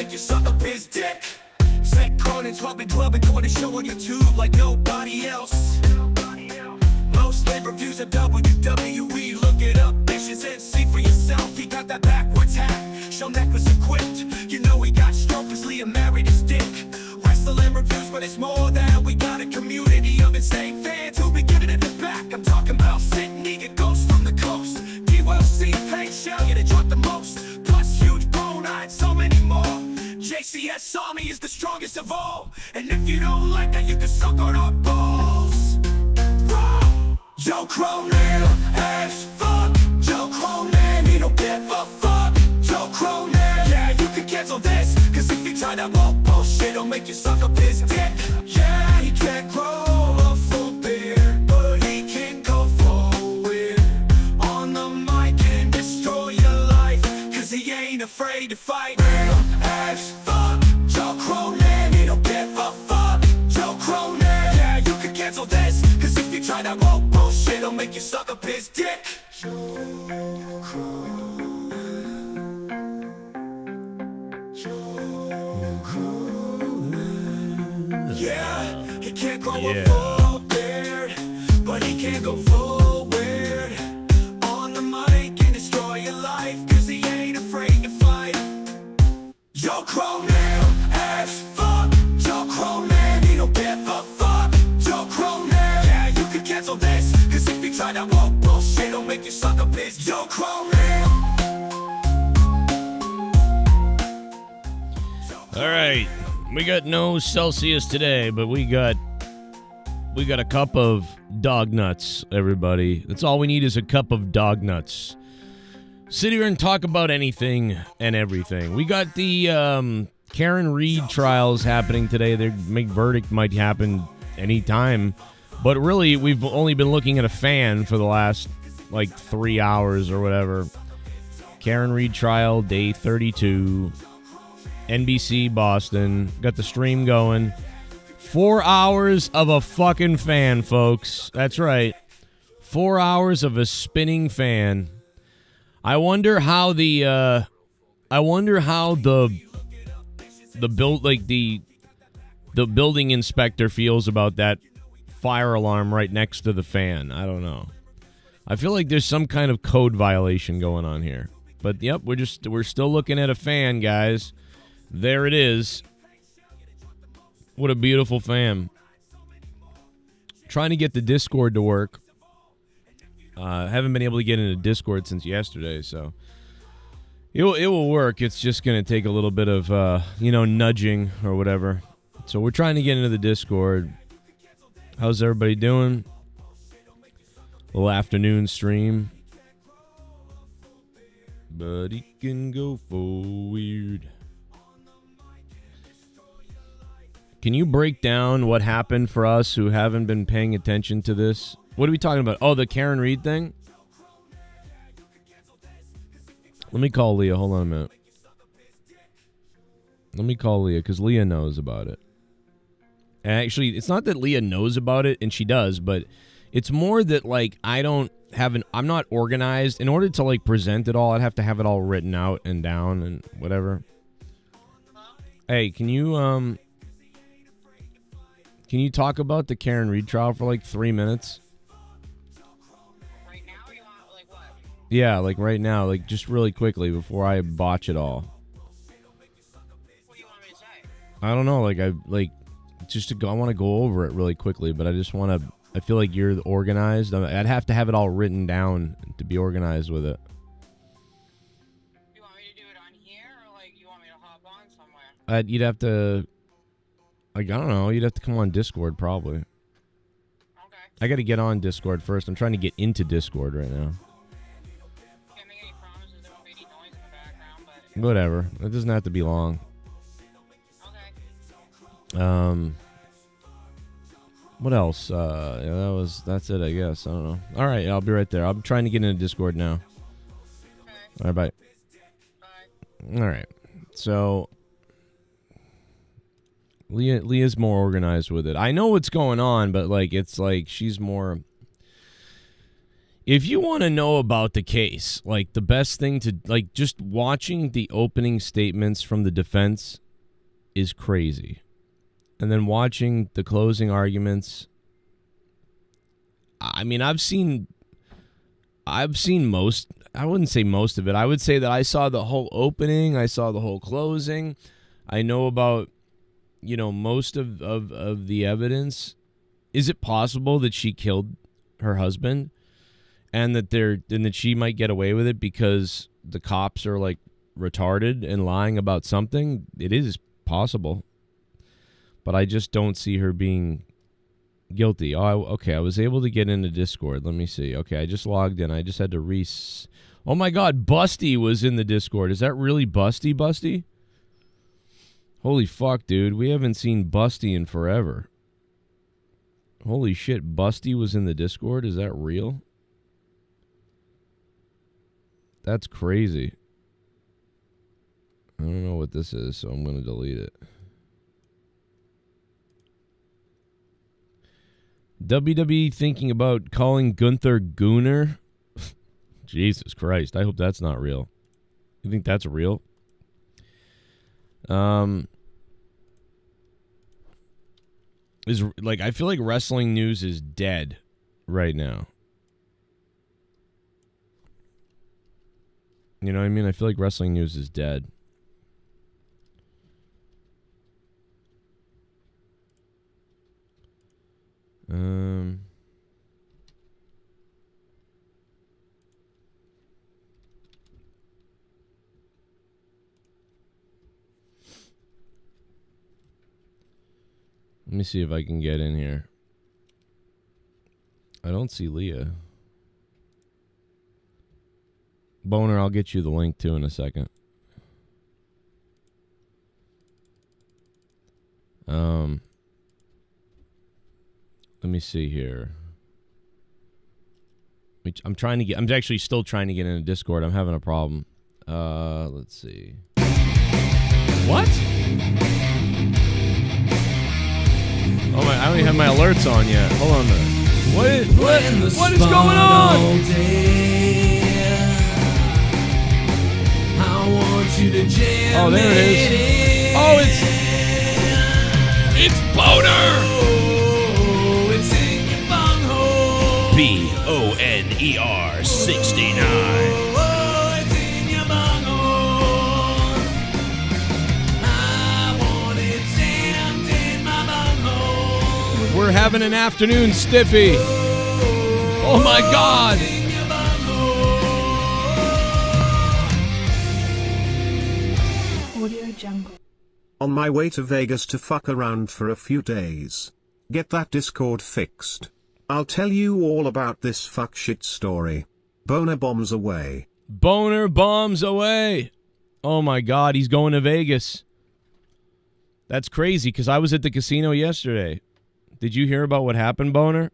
make you suck up his dick. Said Cronin, clubbing, doing a show on YouTube like nobody else. Most live reviews of WWE, look it up, bitches, and see for yourself. He got that backwards hat, show necklace equipped. You know he got stroke cause Leah married his dick. Wrestling reviews, but it's more than we got a community of insane fans who be giving it the back. I'm talking about Sydney and Ghost from the coast. D-Well-C, Pain Shell, yeah, they drop the most. Plus huge bone, I had so many more. JCS Army is the strongest of all. And if you don't like that, you can suck on our balls. Joe Cronin as fuck. Joe Cronin, he don't give a fuck. Joe Cronin, yeah, you can cancel this, cause if you try that bullshit, it'll make you suck up his dick. Yeah, he can't grow a full beard, but he can go forward on the mic and destroy your life, cause he ain't afraid to fight. As fuck. Joe Cronin, he don't give a fuck. Joe Cronin, yeah, you can cancel this, cause if you try that bullshit, it'll make you suck up his dick. Joe Cronin. Joe Cronin. Yeah, he can't grow a full beard, but he can go forward on the mic and destroy your life, cause he ain't afraid to fight. Joe Cronin as fuck. Joe Cronin, he don't give a fuck. Joe Cronin, yeah, you can cancel this, cause if you try that bullshit, it'll make you suck up his. Joe Cronin. Alright, we got no Celsius today, but we got a cup of dog nuts, everybody. That's all we need is a cup of dog nuts. Sit here and talk about anything and everything. We got the Karen Reed trials happening today. Their verdict might happen anytime, but really we've only been looking at a fan for the last like 3 hours or whatever. Karen Reed trial, day 32, NBC Boston. Got the stream going. 4 hours of a fucking fan, folks. That's right. 4 hours of a spinning fan. I wonder how the building inspector feels about that fire alarm right next to the fan. I don't know. I feel like there's some kind of code violation going on here. But yep, we're still looking at a fan, guys. There it is. What a beautiful fan. Trying to get the Discord to work. Haven't been able to get into Discord since yesterday, so it will work. It's just going to take a little bit of, nudging or whatever. So we're trying to get into the Discord. How's everybody doing? Little afternoon stream. But he can go forward. Can you break down what happened for us who haven't been paying attention to this? What are we talking about? Oh, the Karen Reed thing? Let me call Leah. Hold on a minute. Let me call Leah, because Leah knows about it. And actually, it's not that Leah knows about it, and she does, but it's more that, like, I'm not organized. In order to, like, present it all, I'd have to have it all written out and down and whatever. Hey, can you talk about the Karen Reed trial for, like, 3 minutes? Yeah, like right now, like just really quickly before I botch it all. What do you want me to say? I don't know, I want to go over it really quickly, but I feel like you're organized. I'd have to have it all written down to be organized with it. You want me to do it on here, or like you want me to hop on somewhere? You'd have to, like, I don't know, you'd have to come on Discord probably. Okay. I got to get on Discord first. I'm trying to get into Discord right now. Whatever. It doesn't have to be long. Okay. What else? Yeah, that's it, I guess. I don't know. All right, I'll be right there. I'm trying to get into Discord now. Okay. All right, bye. Bye. All right. So Leah's more organized with it. I know what's going on, but like it's like she's more. If you want to know about the case, like the best thing to like just watching the opening statements from the defense is crazy. And then watching the closing arguments. I mean, I've seen most, I wouldn't say most of it. I would say that I saw the whole opening, I saw the whole closing. I know about, you know, most of the evidence. Is it possible that she killed her husband? And that she might get away with it because the cops are like retarded and lying about something? It is possible. But I just don't see her being guilty. Okay, I was able to get into Discord. Let me see. Okay, I just logged in. I just had to Oh my God, Busty was in the Discord. Is that really Busty? Holy fuck, dude. We haven't seen Busty in forever. Holy shit, Busty was in the Discord? Is that real? That's crazy. I don't know what this is, so I'm going to delete it. WWE thinking about calling Gunther Gooner? Jesus Christ, I hope that's not real. You think that's real? I feel like wrestling news is dead right now. You know what I mean? I feel like wrestling news is dead. Let me see if I can get in here. I don't see Leah. Boner, I'll get you the link too in a second. Let me see here. I'm actually still trying to get into Discord. I'm having a problem. Let's see. What? Oh my, I don't even have my alerts on yet. Hold on a minute. What is going on? Oh, there it is. Oh, it's Boner. It's in your bunghole. BONER 69. It's in your bunghole. I want it stamped in my bunghole. We're having an afternoon stiffy. Oh my God. On my way to Vegas to fuck around for a few days. Get that Discord fixed. I'll tell you all about this fuck shit story. Boner bombs away. Boner bombs away. Oh my God, he's going to Vegas. That's crazy because I was at the casino yesterday. Did you hear about what happened, Boner?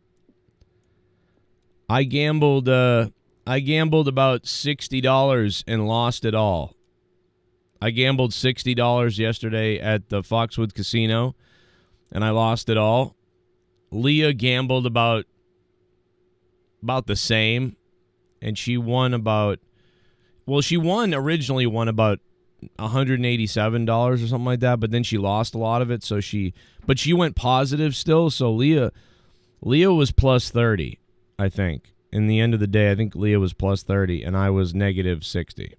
I gambled about $60 and lost it all. I gambled $60 yesterday at the Foxwood Casino, and I lost it all. Leah gambled about the same, and she won originally won about $187 or something like that, but then she lost a lot of it, but she went positive still, so Leah was plus 30, I think. In the end of the day, I think Leah was plus 30, and I was negative 60.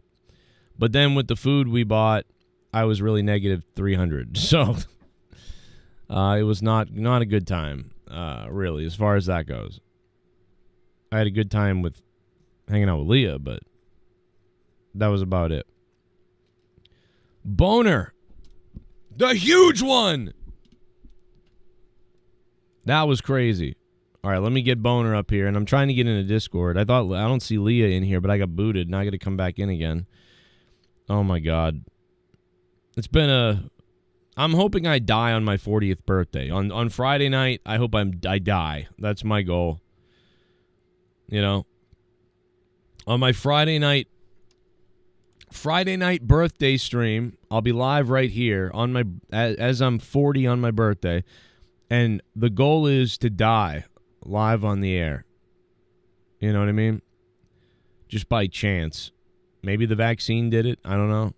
But then with the food we bought, I was really negative 300. So it was not a good time, really, as far as that goes. I had a good time with hanging out with Leah, but that was about it. Boner, the huge one. That was crazy. All right, let me get Boner up here, and I'm trying to get into Discord. I don't see Leah in here, but I got booted. Now I got to come back in again. Oh my God. It's been I'm hoping I die on my 40th birthday. On Friday night, I hope I die. That's my goal. You know. On my Friday night birthday stream, I'll be live right here as I'm 40 on my birthday, and the goal is to die live on the air. You know what I mean? Just by chance. Maybe the vaccine did it. I don't know.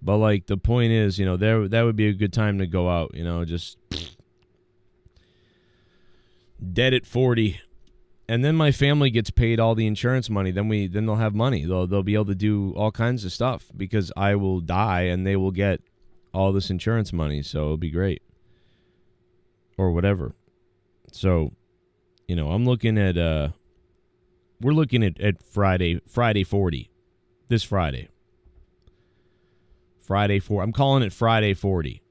But, like, the point is, you know, that would be a good time to go out, you know, just dead at 40. And then my family gets paid all the insurance money. Then they'll have money. They'll be able to do all kinds of stuff because I will die and they will get all this insurance money. So it'll be great. Or whatever. So, you know, I'm looking at we're looking at Friday 40. This Friday. Friday 4. I'm calling it Friday 40.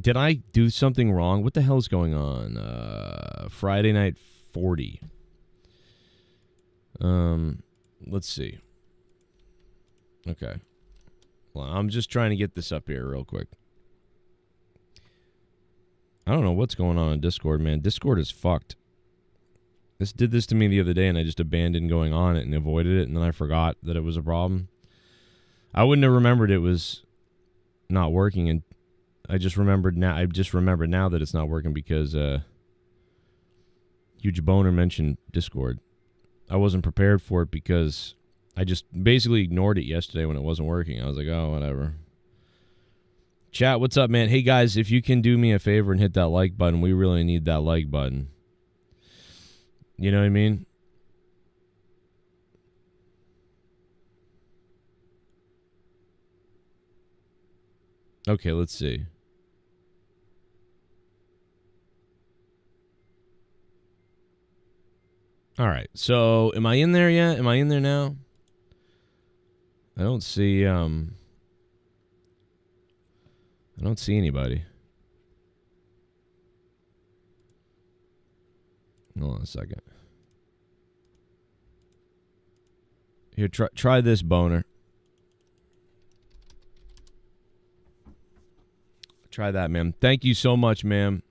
Did I do something wrong? What the hell's going on? Friday night 40. Let's see. Okay. Well, I'm just trying to get this up here real quick. I don't know what's going on in Discord, man. Discord is fucked. This did this to me the other day, and I just abandoned going on it and avoided it, and then I forgot that it was a problem. I wouldn't have remembered it was not working, and I just remembered now that it's not working because Huge Boner mentioned Discord. I wasn't prepared for it because I just basically ignored it yesterday when it wasn't working. I was like, oh, whatever. Chat, what's up, man? Hey, guys, if you can do me a favor and hit that like button, we really need that like button. You know what I mean? Okay, let's see. All right, so am I in there yet? Am I in there now? I don't see anybody. Hold on a second. Here, try this, Boner. Try that, ma'am. Thank you so much, ma'am.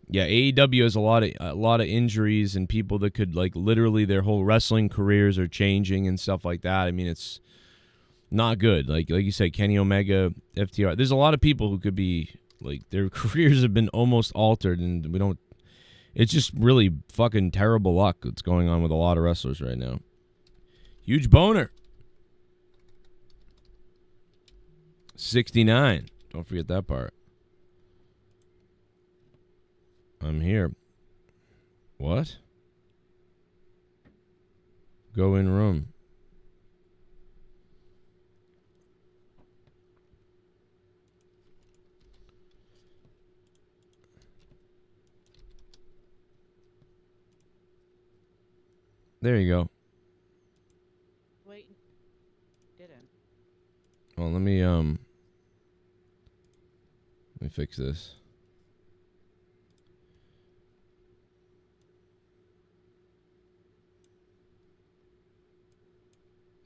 Yeah, AEW has a lot of injuries and people that could, like, literally their whole wrestling careers are changing and stuff like that. I mean, it's not good. Like you said, Kenny Omega, FTR. There's a lot of people who could be, like, their careers have been almost altered, and we don't. It's just really fucking terrible luck that's going on with a lot of wrestlers right now. Huge Boner. 69. Don't forget that part. I'm here. What? Go in room. There you go. Wait. Didn't. Well, let me fix this.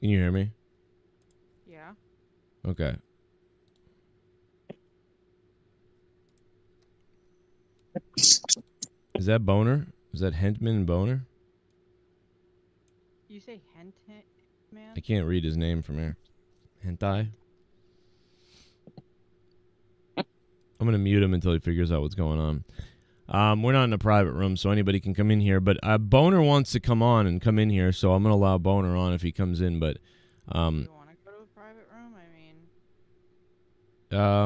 Can you hear me? Yeah. Okay. Is that Boner? Is that Hentman and Boner? You say hent, man? I can't read his name from here. Hentai? I'm going to mute him until he figures out what's going on. We're not in a private room, so anybody can come in here. But Boner wants to come on and come in here, so I'm going to allow Boner on if he comes in. But you want to go to a private room? I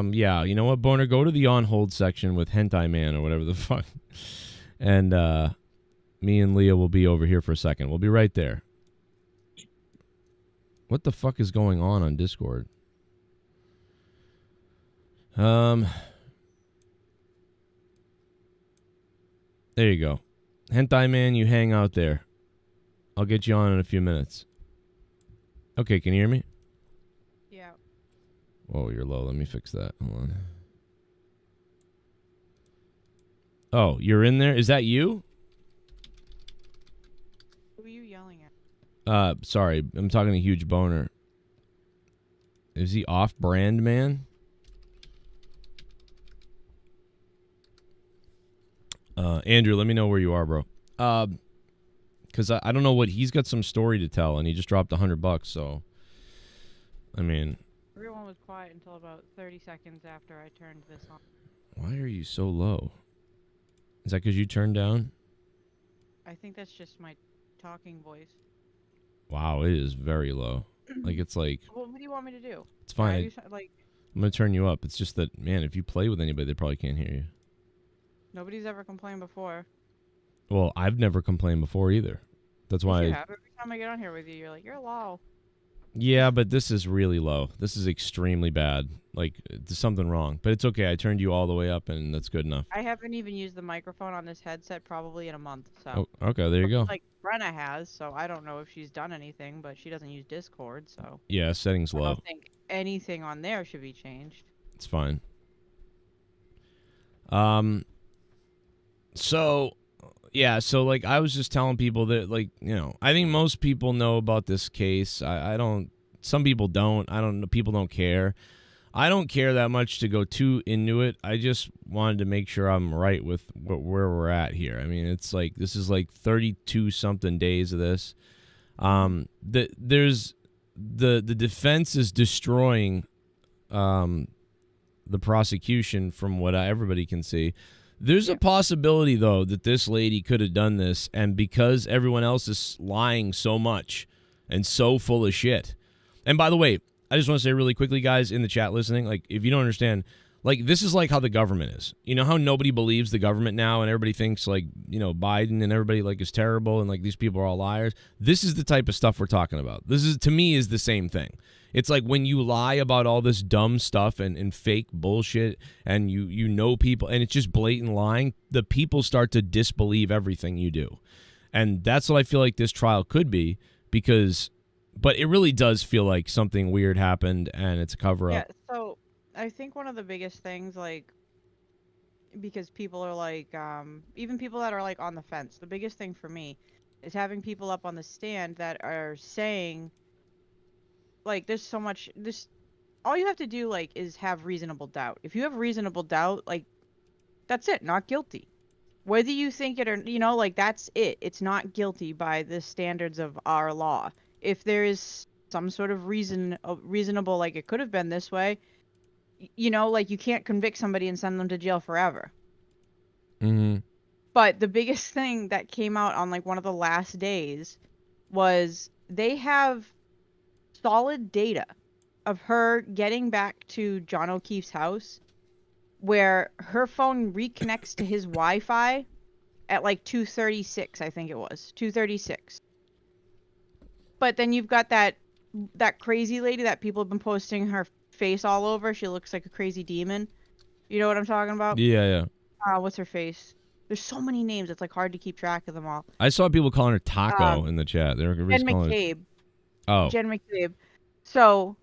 mean... yeah, you know what, Boner? Go to the on-hold section with Hentai Man or whatever the fuck. And me and Leah will be over here for a second. We'll be right there. What the fuck is going on Discord? There you go. Hentai Man, you hang out there. I'll get you on in a few minutes. Okay, can you hear me? Yeah. Oh, you're low. Let me fix that. Hold on. Oh, you're in there? Is that you? Who are you yelling at? Sorry. I'm talking to Huge Boner. Is he off-brand, man? Andrew, let me know where you are, bro. Because I don't know what... He's got some story to tell, and he just dropped $100, so... I mean... Everyone was quiet until about 30 seconds after I turned this on. Why are you so low? Is that because you turned down? I think that's just my talking voice. Wow, it is very low. Like, it's like... Well, what do you want me to do? It's fine. I'm going to turn you up. It's just that, man, if you play with anybody, they probably can't hear you. Nobody's ever complained before. Well, I've never complained before either. That's why... You have. Every time I get on here with you, you're like, you're low. Yeah, but this is really low. This is extremely bad. Like, there's something wrong. But it's okay. I turned you all the way up, and that's good enough. I haven't even used the microphone on this headset probably in a month. So. Oh, okay, there you go. Like Brenna has, so I don't know if she's done anything, but she doesn't use Discord, so. Yeah, settings low. I don't think anything on there should be changed. It's fine. So, yeah, so, like, I was just telling people that, like, you know, I think most people know about this case. I don't, some people don't. I don't know, people don't care. I don't care that much to go too into it. I just wanted to make sure I'm right with where we're at here. I mean, it's like, this is like 32-something days of this. There's, the defense is destroying the prosecution from what everybody can see. There's a possibility, though, that this lady could have done this, and because everyone else is lying so much and so full of shit. And by the way, I just want to say really quickly, guys, in the chat listening, like, if you don't understand, like, this is like how the government is. You know how nobody believes the government now and everybody thinks, like, you know, Biden and everybody, like, is terrible and, like, these people are all liars? This is the type of stuff we're talking about. This is, to me, is the same thing. It's like when you lie about all this dumb stuff and fake bullshit and you know people and it's just blatant lying, the people start to disbelieve everything you do. And that's what I feel like this trial could be because, but it really does feel like something weird happened and it's a cover-up. Yeah, so I think one of the biggest things, like, because people are like, even people that are like on the fence, the biggest thing for me is having people up on the stand that are saying, like, there's so much, all you have to do, like, is have reasonable doubt. If you have reasonable doubt, like, that's it, not guilty. Whether you think it or, you know, like, that's it. It's not guilty by the standards of our law. If there is some sort of reasonable, like, it could have been this way, you know, like, you can't convict somebody and send them to jail forever. Mm-hmm. But the biggest thing that came out on, like, one of the last days was they have solid data of her getting back to John O'Keefe's house where her phone reconnects to his Wi-Fi at like 2:36, I think it was 2:36. But then you've got that crazy lady that people have been posting her face all over. She looks like a crazy demon. You know what I'm talking about? Yeah. What's her face? There's so many names. It's like hard to keep track of them all. I saw people calling her Taco in the chat. They're Jen calling McCabe. her... Oh. Jen McCabe. So,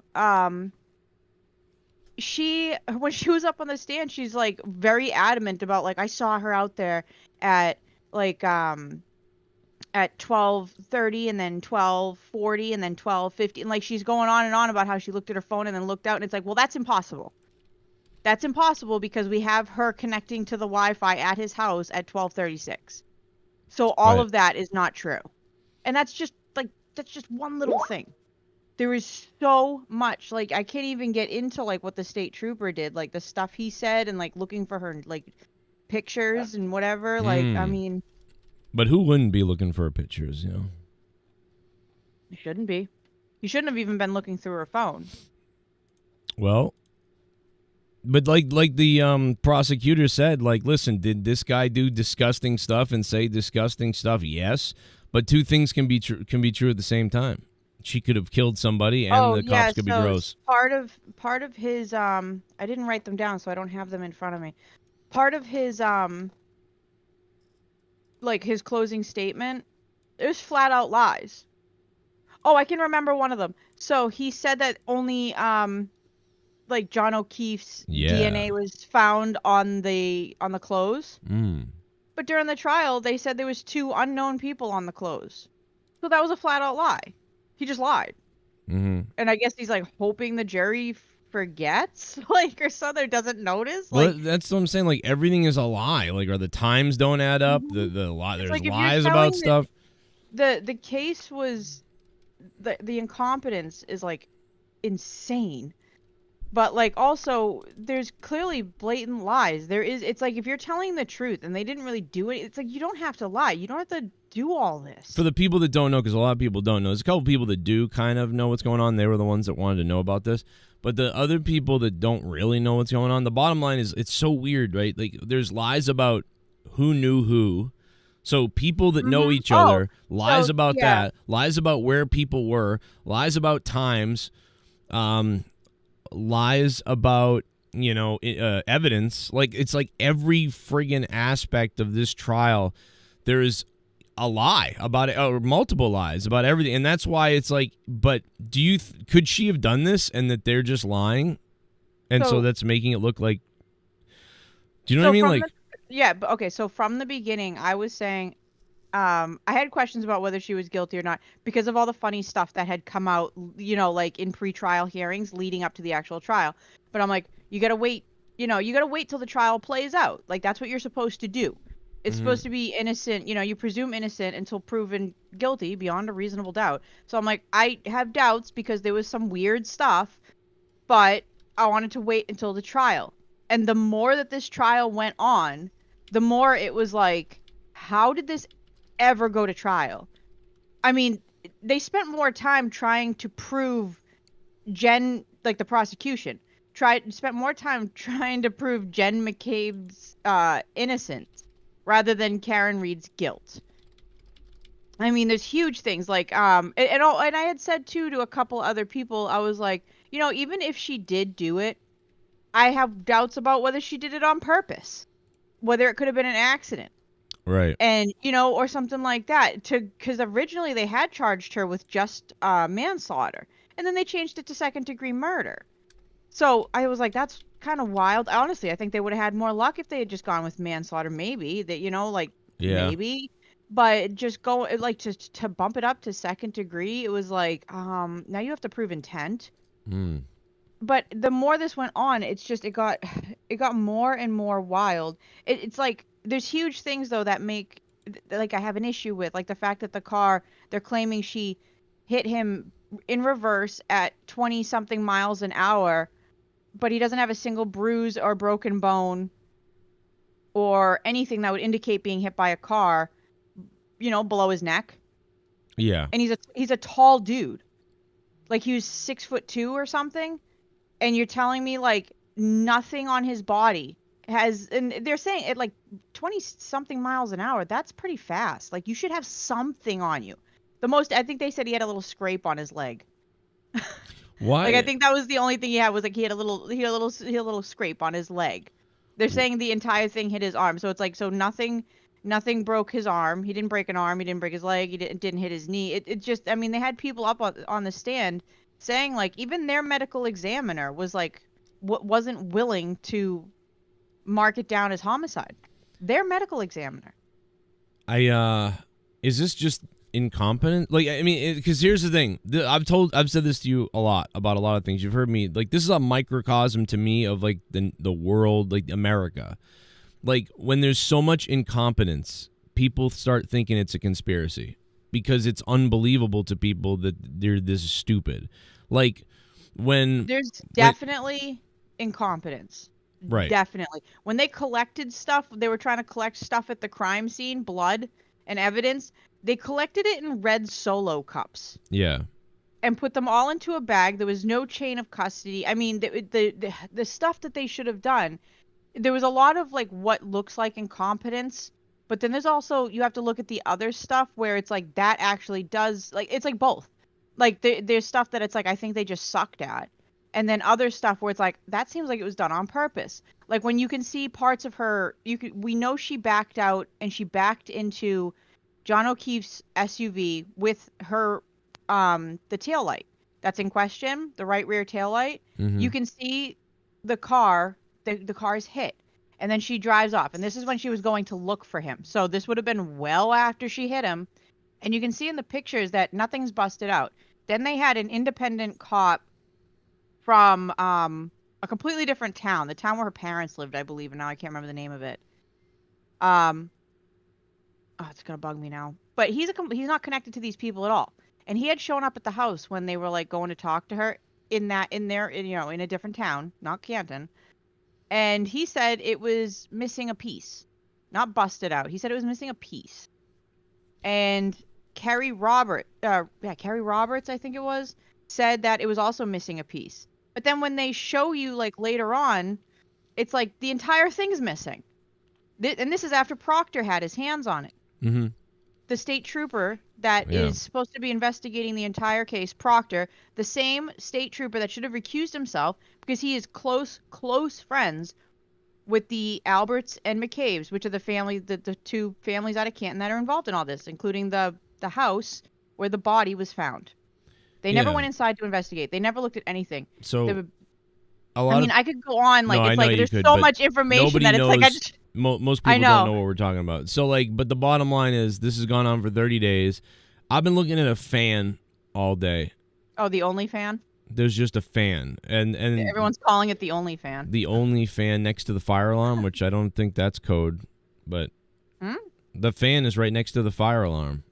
she, when she was up on the stand, she's like very adamant about, like, I saw her out there at like at 12:30 and then 12:40 and then 12:50, and like she's going on and on about how she looked at her phone and then looked out, and it's like, well, that's impossible. That's impossible because we have her connecting to the Wi-Fi at his house at 12:36. So all of that is not true. And that's just one little thing. There is so much, like, I can't even get into, like, what the state trooper did, like, the stuff he said and, like, looking for her, like, pictures and whatever, like, I mean... But who wouldn't be looking for her pictures, you know? You shouldn't be. You shouldn't have even been looking through her phone. Well, but like the prosecutor said, like, listen, did this guy do disgusting stuff and say disgusting stuff? Yes, but two things can be true at the same time. She could have killed somebody, and the cops could be gross. Part of his I didn't write them down, so I don't have them in front of me. Part of his like his closing statement, it was flat out lies. Oh, I can remember one of them. So he said that only like John O'Keefe's DNA was found on the clothes. But during the trial, they said there was 2 unknown people on the clothes. So that was a flat out lie. He just lied. And I guess he's like hoping the jury forgets, like, or something, doesn't notice. Like, well, that's what I'm saying. Like, everything is a lie. Like, or the times don't add up. The lie. There's like lies about stuff. The case was the incompetence is like insane. But like also there's clearly blatant lies. It's like if you're telling the truth and they didn't really do it, it's like you don't have to lie. You don't have to do all this. For the people that don't know, because a lot of people don't know, there's a couple people that do kind of know what's going on. They were the ones that wanted to know about this. But the other people that don't really know what's going on, the bottom line is it's so weird, right? Like there's lies about who knew who. So people that know each other, lies about that, lies about where people were, lies about times, lies about, evidence. Like it's like every friggin' aspect of this trial, there is a lie about it, or multiple lies about everything. And that's why it's like, but could she have done this and that they're just lying? And so that's making it look like, do you know what I mean? Like, yeah, but okay, so from the beginning, I was saying, I had questions about whether she was guilty or not because of all the funny stuff that had come out, like in pre-trial hearings leading up to the actual trial. But I'm like, you gotta wait till the trial plays out. Like that's what you're supposed to do. It's supposed to be innocent, you presume innocent until proven guilty beyond a reasonable doubt. So I'm like, I have doubts because there was some weird stuff, but I wanted to wait until the trial. And the more that this trial went on, the more it was like, how did this ever go to trial? I mean, they spent more time trying to prove like the prosecution spent more time trying to prove Jen McCabe's innocence rather than Karen Reed's guilt. I mean, there's huge things like and I had said too to a couple other people, I was like, even if she did do it, I have doubts about whether she did it on purpose, whether it could have been an accident. right. And, or something like that. Because originally they had charged her with just manslaughter. And then they changed it to second-degree murder. So I was like, that's kind of wild. Honestly, I think they would have had more luck if they had just gone with manslaughter, maybe. Maybe. But just go, like, to bump it up to second degree, it was like, now you have to prove intent. But the more this went on, it's just it got more and more wild. It's like there's huge things though that make like I have an issue with, like the fact that the car, they're claiming she hit him in reverse at 20 something miles an hour, but he doesn't have a single bruise or broken bone or anything that would indicate being hit by a car, below his neck. Yeah. And he's a tall dude. Like he was 6'2" or something. And you're telling me like nothing on his body and they're saying at like 20 something miles an hour, that's pretty fast. Like you should have something on you. I think they said he had a little scrape on his leg. Why? Like I think that was the only thing he had, was like he had a little scrape on his leg. They're saying the entire thing hit his arm. So it's like, so nothing broke his arm. He didn't break an arm. He didn't break his leg. He didn't hit his knee. It just, I mean, they had people up on the stand saying like even their medical examiner was like wasn't willing to mark it down as homicide. Their medical examiner. Is this just incompetent? Like, I mean, because here's the thing. I've said this to you a lot about a lot of things. You've heard me, like, this is a microcosm to me of like the world, like America. Like when there's so much incompetence, people start thinking it's a conspiracy because it's unbelievable to people that they're this stupid. Like when there's definitely incompetence. Right. Definitely. When they collected stuff, they were trying to collect stuff at the crime scene, blood and evidence. They collected it in red Solo cups. Yeah. And put them all into a bag. There was no chain of custody. I mean, the stuff that they should have done, there was a lot of like what looks like incompetence, but then there's also, you have to look at the other stuff where it's like that actually does, like, it's like both. Like there's stuff that it's like, I think they just sucked at. And then other stuff where it's like, that seems like it was done on purpose. Like when you can see parts of her, we know she backed out and she backed into John O'Keefe's SUV with her, the taillight that's in question, the right rear taillight. Mm-hmm. You can see the car, the car's hit. And then she drives off. And this is when she was going to look for him. So this would have been well after she hit him. And you can see in the pictures that nothing's busted out. Then they had an independent cop from a completely different town, the town where her parents lived, I believe, and now I can't remember the name of it. It's gonna bug me now. But he's not connected to these people at all, and he had shown up at the house when they were like going to talk to her. in a different town, not Canton. And he said it was missing a piece, not busted out. He said it was missing a piece. And Kerry Roberts, I think it was, said that it was also missing a piece. But then when they show you like later on, it's like the entire thing's missing. And this is after Proctor had his hands on it. Mm-hmm. The state trooper that is supposed to be investigating the entire case, Proctor, the same state trooper that should have recused himself because he is close friends with the Alberts and McCabe's, which are the two families out of Canton that are involved in all this, including the house where the body was found. They never went inside to investigate. They never looked at anything. So I could go on there's could, so much information that it's knows, like I just most people don't know what we're talking about. So like, but the bottom line is this has gone on for 30 days. I've been looking at a fan all day. Oh, the only fan? There's just a fan, and everyone's calling it the only fan. The only fan next to the fire alarm, which I don't think that's code, but the fan is right next to the fire alarm.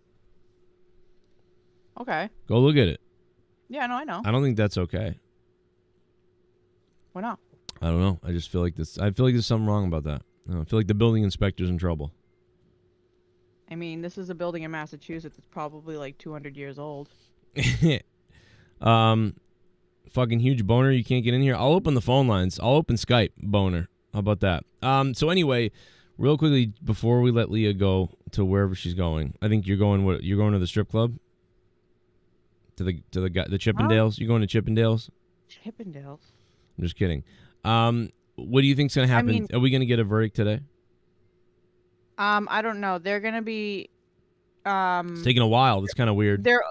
Okay. Go look at it. Yeah, no, I know. I don't think that's okay. Why not? I don't know. I just feel like this. I feel like there's something wrong about that. I feel like the building inspector's in trouble. I mean, this is a building in Massachusetts that's probably like 200 years old. Fucking huge boner. You can't get in here. I'll open the phone lines. I'll open Skype boner. How about that? So anyway, real quickly before we let Leah go to wherever she's going, I think you're going. What? You're going to the strip club? To the Chippendales? Huh? You're going to Chippendales? Chippendales. I'm just kidding. What do you think's gonna happen? Are we gonna get a verdict today? I don't know. They're gonna be. It's taking a while. That's kind of weird. They're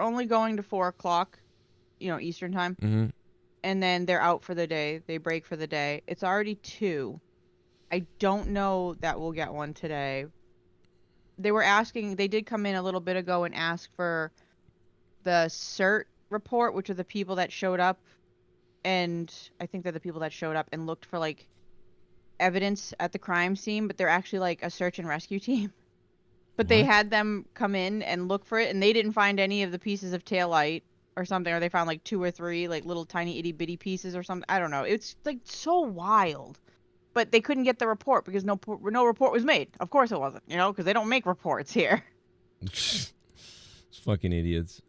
only going to 4:00, Eastern time, and then they're out for the day. They break for the day. It's already 2. I don't know that we'll get one today. They were asking. They did come in a little bit ago and ask for the CERT report, which are the people that showed up, and I think they're the people that showed up and looked for like evidence at the crime scene, but they're actually like a search and rescue team. But they had them come in and look for it, and they didn't find any of the pieces of taillight or something, or they found like 2 or 3 like little tiny itty bitty pieces or something. I don't know. It's like so wild. But they couldn't get the report because no report was made. Of course it wasn't, because they don't make reports here. It's fucking idiots.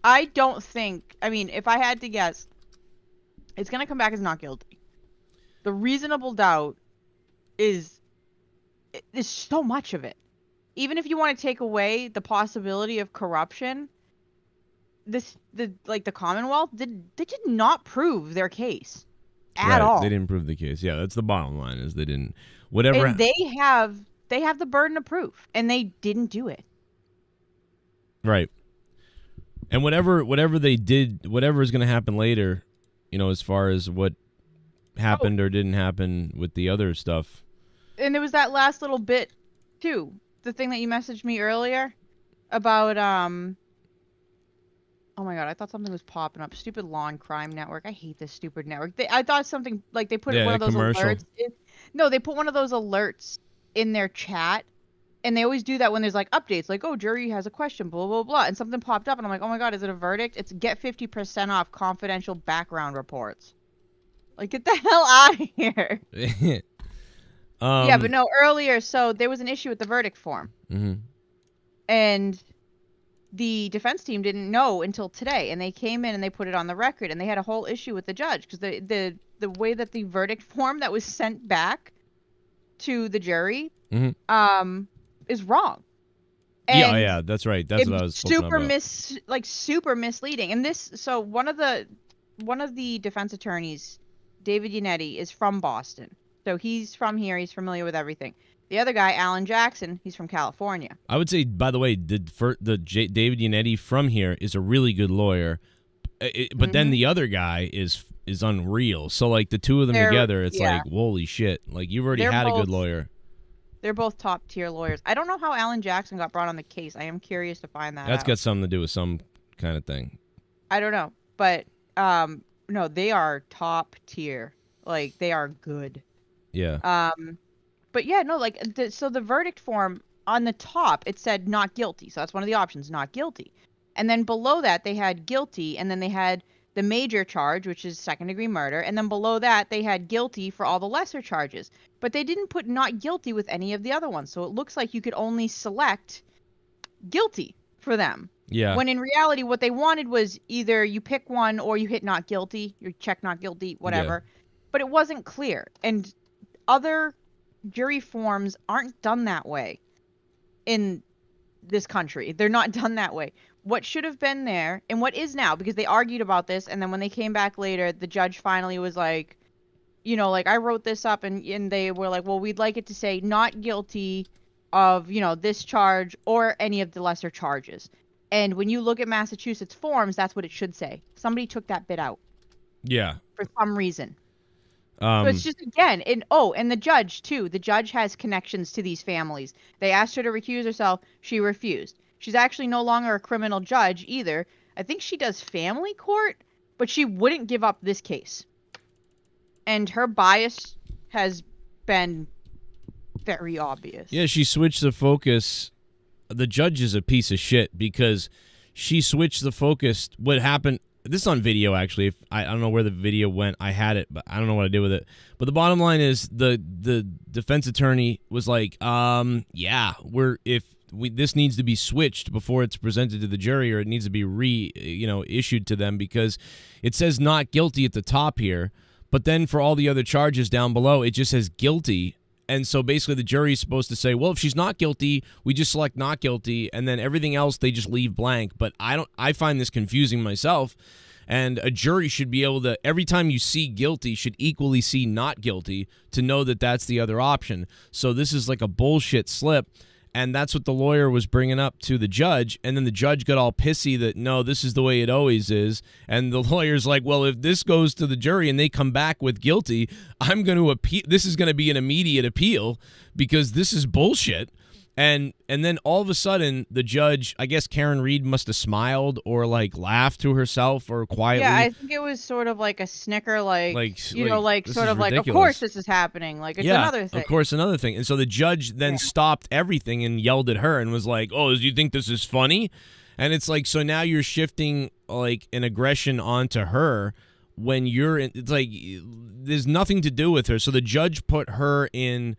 I don't think. I mean, if I had to guess, it's gonna come back as not guilty. The reasonable doubt is there's so much of it. Even if you want to take away the possibility of corruption, the Commonwealth they did not prove their case at all. They didn't prove the case. Yeah, that's the bottom line. Is they didn't. Whatever. And they have the burden of proof, and they didn't do it. Right. And whatever they did, whatever is going to happen later, as far as what happened or didn't happen with the other stuff. And there was that last little bit, too. The thing that you messaged me earlier about, oh my god, I thought something was popping up. Stupid Law and Crime Network. I hate this stupid network. I thought something, like they put one of those commercial. alerts. No, they put one of those alerts in their chat. And they always do that when there's like updates, like, oh, jury has a question, blah, blah, blah. And something popped up and I'm like, oh my god, is it a verdict? It's get 50% off confidential background reports. Like, get the hell out of here. Yeah, but no, earlier, so there was an issue with the verdict form. And the defense team didn't know until today. And they came in and they put it on the record. And they had a whole issue with the judge because the way that the verdict form that was sent back to the jury is wrong. And yeah, that's right. That's what I was super misleading. And so one of the defense attorneys, David Yannetti, is from Boston. So he's from here. He's familiar with everything. The other guy, Alan Jackson, he's from California. I would say, by the way, David Yannetti from here is a really good lawyer. But then the other guy is unreal. So like the two of them together, it's like, holy shit. Like you've already had a good lawyer. They're both top tier lawyers. I don't know how Alan Jackson got brought on the case. I am curious to find that out. That's got something to do with some kind of thing. I don't know. But no, they are top tier. Like they are good. Yeah. But yeah, no, like so the verdict form on the top, it said not guilty. So that's one of the options, not guilty. And then below that, they had guilty, and then they had the major charge, which is second-degree murder, and then below that, they had guilty for all the lesser charges. But they didn't put not guilty with any of the other ones, so it looks like you could only select guilty for them. Yeah. When in reality, what they wanted was either you pick one or you hit not guilty, you check not guilty, whatever. But it wasn't clear. And other jury forms aren't done that way in this country. They're not done that way. What should have been there, and what is now, because they argued about this, and then when they came back later, the judge finally was like, you know, like, I wrote this up, and they were like, well, we'd like it to say not guilty of, you know, this charge or any of the lesser charges. And when you look at Massachusetts forms, that's what it should say. Somebody took that bit out. Yeah. For some reason. So it's just, again, and the judge, too. The judge has connections to these families. They asked her to recuse herself. She refused. She's actually no longer a criminal judge either. I think she does family court, but she wouldn't give up this case. And her bias has been very obvious. Yeah, she switched the focus. The judge is a piece of shit because she switched the focus. What happened? This is on video, actually. If I don't know where the video went. I had it, but I don't know what I did with it. But the bottom line is the defense attorney was like, yeah, this needs to be switched before it's presented to the jury, or it needs to be issued to them, because it says not guilty at the top here, but then for all the other charges down below, it just says guilty. And so basically the jury is supposed to say, well, if she's not guilty, we just select not guilty, and then everything else they just leave blank. But I find this confusing myself, and a jury should be able to, every time you see guilty, should equally see not guilty to know that that's the other option. So this is like a bullshit slip. And that's what the lawyer was bringing up to the judge. And then the judge got all pissy that, no, this is the way it always is. And the lawyer's like, well, if this goes to the jury and they come back with guilty, I'm going to appeal. This is going to be an immediate appeal because this is bullshit. And then all of a sudden, the judge, I guess Karen Reed must have smiled or like laughed to herself or quietly. Yeah, I think it was sort of like a snicker, like sort of like, ridiculous. of course this is happening. Like, it's another thing. Of course, another thing. And so the judge then stopped everything and yelled at her and was like, oh, do you think this is funny? And it's like, so now you're shifting like an aggression onto her when it's like, there's nothing to do with her. So the judge put her in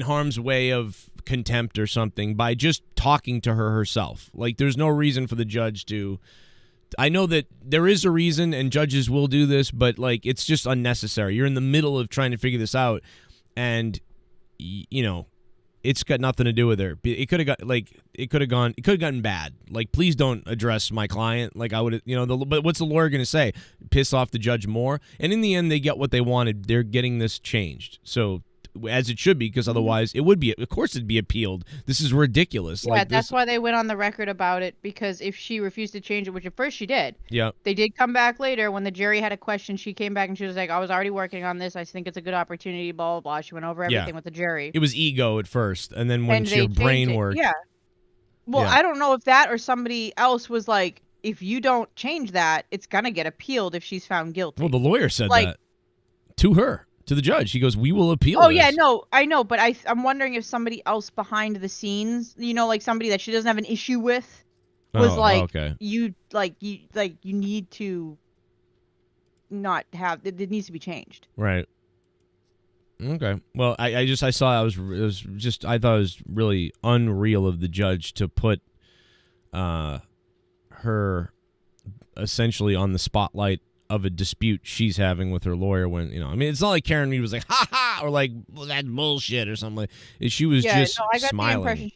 harm's way of contempt or something by just talking to her herself. Like, there's no reason for the judge to. I know that there is a reason, and judges will do this, but like, it's just unnecessary. You're in the middle of trying to figure this out, and it's got nothing to do with her. It could have gotten bad. Like, please don't address my client. Like, I would, but what's the lawyer going to say? Piss off the judge more? And in the end, they get what they wanted. They're getting this changed. So, as it should be, because otherwise of course it'd be appealed. This is ridiculous. Yeah, that's why they went on the record about it, because if she refused to change it, which at first she did. Yeah. They did come back later when the jury had a question. She came back and she was like, I was already working on this. I think it's a good opportunity, blah, blah, blah. She went over everything with the jury. It was ego at first, and then when your brain worked. Yeah. Well, I don't know if that or somebody else was like, if you don't change that, it's going to get appealed if she's found guilty. Well, the lawyer said that to her. To the judge. He goes, we will appeal this. Yeah, no, I know, but I'm wondering if somebody else behind the scenes, like somebody that she doesn't have an issue with, was okay. You need to not have it needs to be changed. Right. Okay. Well, I thought it was really unreal of the judge to put her essentially on the spotlight of a dispute she's having with her lawyer when, it's not like Karen Reed was like, ha ha, or like, well, that's bullshit or something. She was just I got smiling. the impression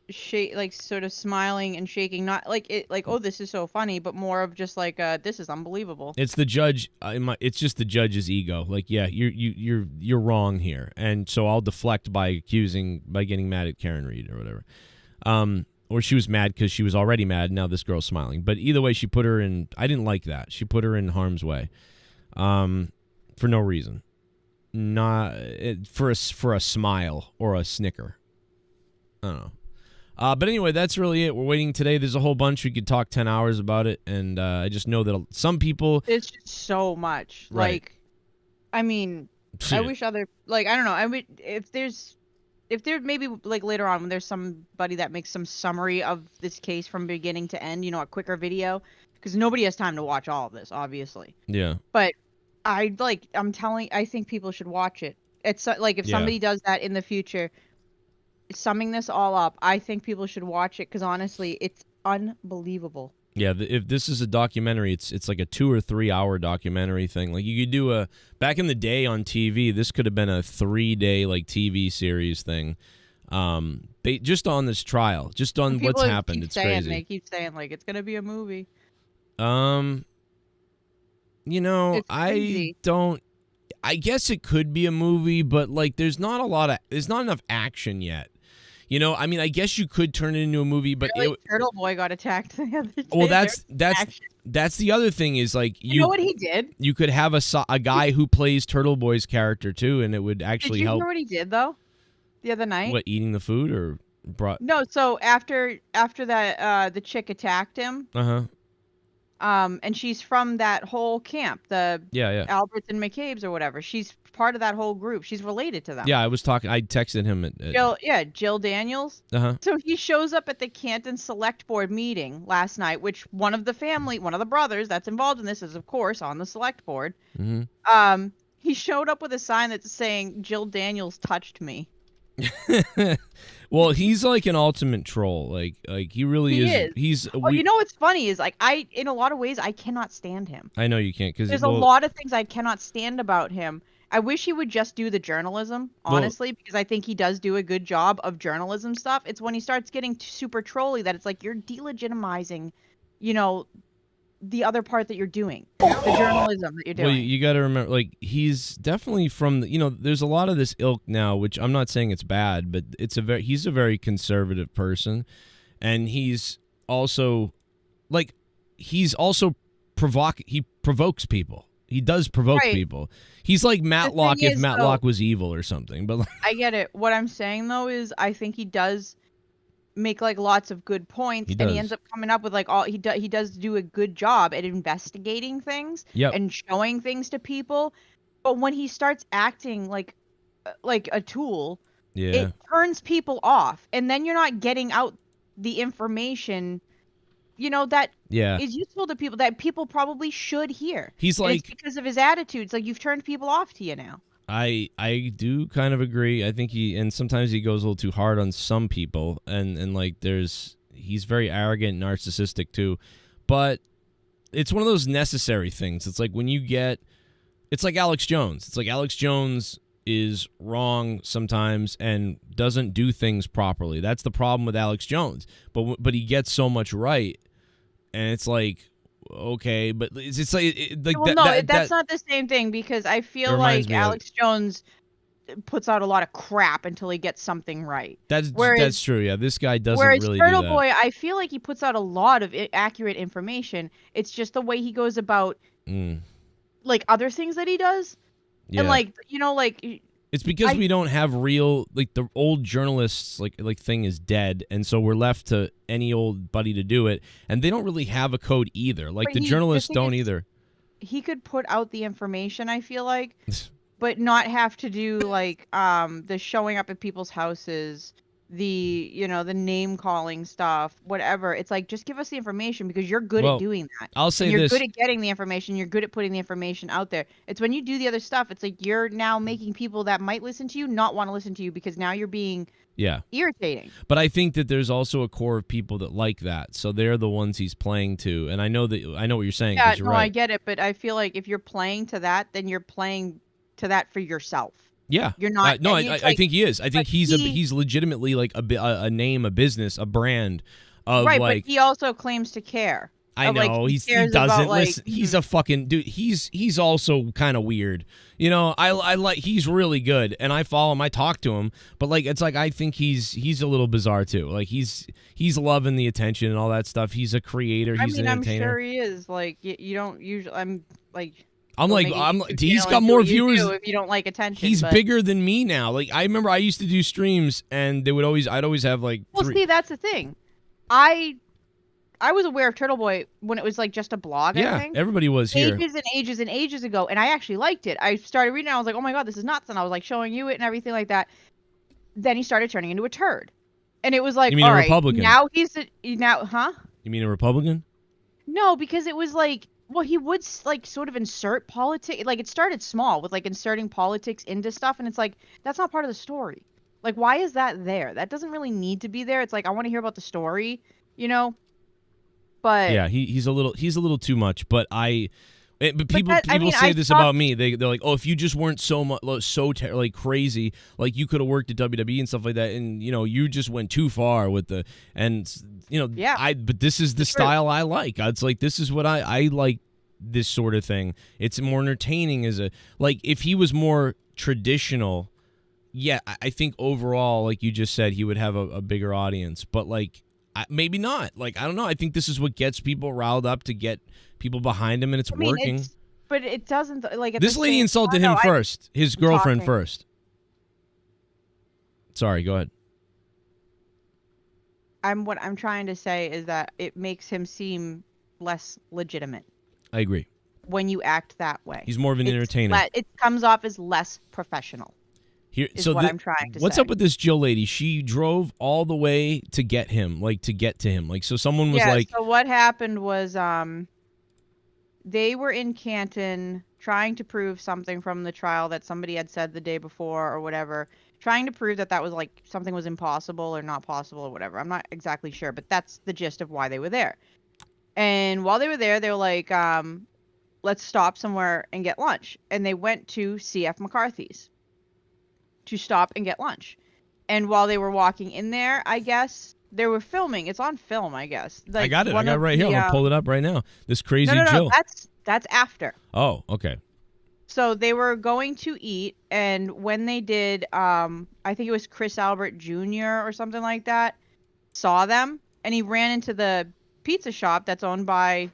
she was sort of smiling and shaking, not like it, like, oh, this is so funny, but more of just like, this is unbelievable. It's the judge. It's just the judge's ego. Like, yeah, you're wrong here, and so I'll deflect by getting mad at Karen Reed or whatever. Or she was mad because she was already mad. Now this girl's smiling. But either way, she put her in. I didn't like that. She put her in harm's way, for no reason. Not for a smile or a snicker. I don't know. But anyway, that's really it. We're waiting today. There's a whole bunch. We could talk 10 hours about it, and I just know that some people. It's just so much. Right. Like, I mean, I wish other I don't know. I would if there's. if there maybe like later on when there's somebody that makes some summary of this case from beginning to end, a quicker video, because nobody has time to watch all of this, obviously. Yeah. But I think people should watch it. It's like if Yeah. somebody does that in the future, summing this all up, I think people should watch it because honestly, it's unbelievable. Yeah, if this is a documentary, it's like a 2 or 3 hour documentary thing. Like you could do back in the day on TV, this could have been a 3-day like TV series thing. Just on this trial, just on what's happened, it's crazy. They keep saying like it's gonna be a movie. I don't. I guess it could be a movie, but like there's not enough action yet. I mean, I guess you could turn it into a movie, but Turtle Boy got attacked the other day. Well, that's the other thing is like you know what he did. You could have a guy who plays Turtle Boy's character too, and it would actually help. Did you hear what he did though? The other night. What, eating the food or brought? No, so after that, the chick attacked him. And she's from that whole camp, the Alberts and McCabe's or whatever. She's part of that whole group. She's related to them. Yeah, I texted him at Jill Daniels. So he shows up at the Canton Select Board meeting last night, which one of the brothers that's involved in this is, of course, on the Select Board. He showed up with a sign that's saying, "Jill Daniels touched me." Well, he's like an ultimate troll. Like he really is. He's. What's funny is like in a lot of ways I cannot stand him. I know you can't because there's a lot of things I cannot stand about him. I wish he would just do the journalism, honestly, because I think he does do a good job of journalism stuff. It's when he starts getting super trolly that it's like you're delegitimizing, the other part that you're doing, the journalism that you're doing. Well, you got to remember, like, he's definitely from there's a lot of this ilk now, which I'm not saying it's bad, but he's a very conservative person, and he's also he provokes people. He does provoke people. He's like Matlock if Matlock was evil or something. But I get it. What I'm saying though is I think he does make like lots of good points, and he ends up coming up with like he does do a good job at investigating things and showing things to people. But when he starts acting like a tool, it turns people off, and then you're not getting out the information that is useful to people that people probably should hear. He's like, it's because of his attitudes. Like you've turned people off to you now. I do kind of agree. I think and sometimes he goes a little too hard on some people, and like he's very arrogant and narcissistic too. But it's one of those necessary things. It's like it's like Alex Jones. It's like Alex Jones is wrong sometimes and doesn't do things properly. That's the problem with Alex Jones. But he gets so much right, and it's like, okay, but it's like that's not the same thing, because I feel like Alex Jones puts out a lot of crap until he gets something right. That's true. Yeah, this guy doesn't really do that. Whereas Turtle Boy, I feel like he puts out a lot of accurate information. It's just the way he goes about like other things that he does. Yeah. And it's because we don't have real, like, the old journalists like thing is dead, and so we're left to any old buddy to do it, and they don't really have a code either. Like the journalists don't either. He could put out the information, I feel like, but not have to do like the showing up at people's houses, the the name calling stuff, whatever. It's like, just give us the information, because you're good at doing that. I'll say you're good at getting the information. You're good at putting the information out there. It's when you do the other stuff, it's like you're now making people that might listen to you not want to listen to you, because now you're being irritating. But I think that there's also a core of people that like that, so they're the ones he's playing to. And I know what you're saying. Yeah, you're right. I get it, but I feel like if you're playing to that, then you're playing to that for yourself. Yeah, you're not. No, I think he is. I think he's legitimately like a name, a business, a brand. Of right, like, but he also claims to care. I know he doesn't listen. He's a fucking dude. He's also kind of weird. I like. He's really good, and I follow him. I talk to him, but like, it's like I think he's a little bizarre too. Like he's loving the attention and all that stuff. He's a creator. He's an entertainer. I'm sure he is. Like you don't usually. He's got more viewers. If you don't like attention, he's bigger than me now. Like I remember, I used to do streams, and I'd always have like. Well, see, that's the thing. I was aware of Turtle Boy when it was like just a blog. Yeah, I think. Everybody was here. Ages and ages and ages ago, and I actually liked it. I started reading it. I was like, oh my god, this is nuts, and I was like showing you it and everything like that. then he started turning into a turd. And it was like, You mean all a right, Republican? now huh? You mean a Republican? No, because it was like, well, he would like sort of insert politics. Like it started small with like inserting politics into stuff, and it's like that's not part of the story. Like, why is that there? That doesn't really need to be there. It's like I want to hear about the story, you know. But Yeah, he's a little too much. But but people say I this stopped- about me. They're like, oh, if you just weren't so much like crazy, like you could have worked at WWE and stuff like that, and you just went too far with Yeah. But this is the style I like. It's like this is what I like. This sort of thing. It's more entertaining if he was more traditional. Yeah, I think overall, like you just said, he would have a bigger audience. But maybe not. Like I don't know. I think this is what gets people riled up to get people behind him, and it's working. But it doesn't like. At This the lady same insulted time, him no, first. His girlfriend talking. first. Sorry, go ahead. What I'm trying to say is that it makes him seem less legitimate I agree. when you act that way. He's more of an entertainer. It comes off as less professional. Here, is what I'm trying to what's say. up with this Jill lady? She drove all the way to get him, to get to him. So someone was like, so what happened was they were in Canton trying to prove something from the trial that somebody had said the day before or whatever, trying to prove that was like something was impossible or not possible or whatever. I'm not exactly sure, but that's the gist of why they were there. And while they were there, they were like, let's stop somewhere and get lunch. And they went to CF McCarthy's to stop and get lunch. And while they were walking in there, I guess they were filming. It's on film, I guess. I got it. I got it right here. I'm gonna pull it up right now. This crazy no, Jill. That's after. Oh, okay. So they were going to eat, and when they did, I think it was Chris Albert Jr. or something like that, saw them, and he ran into the pizza shop that's owned by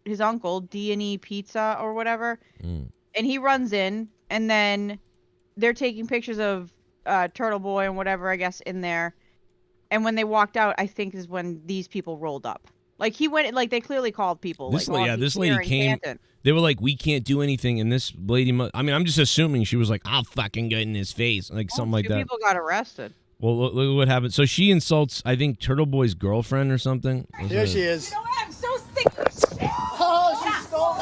his uncle, D&E Pizza or whatever, and he runs in, and then they're taking pictures of Turtle Boy and whatever, I guess, in there. And when they walked out, I think is when these people rolled up. Like he went, like they clearly called people. This lady came. Canton. They were like, "We can't do anything," and this lady. I'm just assuming she was like, "I'll fucking get in his face," something like that. People got arrested. Well, look what happened. So she insults, I think, Turtle Boy's girlfriend or something. Here she is. You know what? I'm so sick of shit. Oh, she stole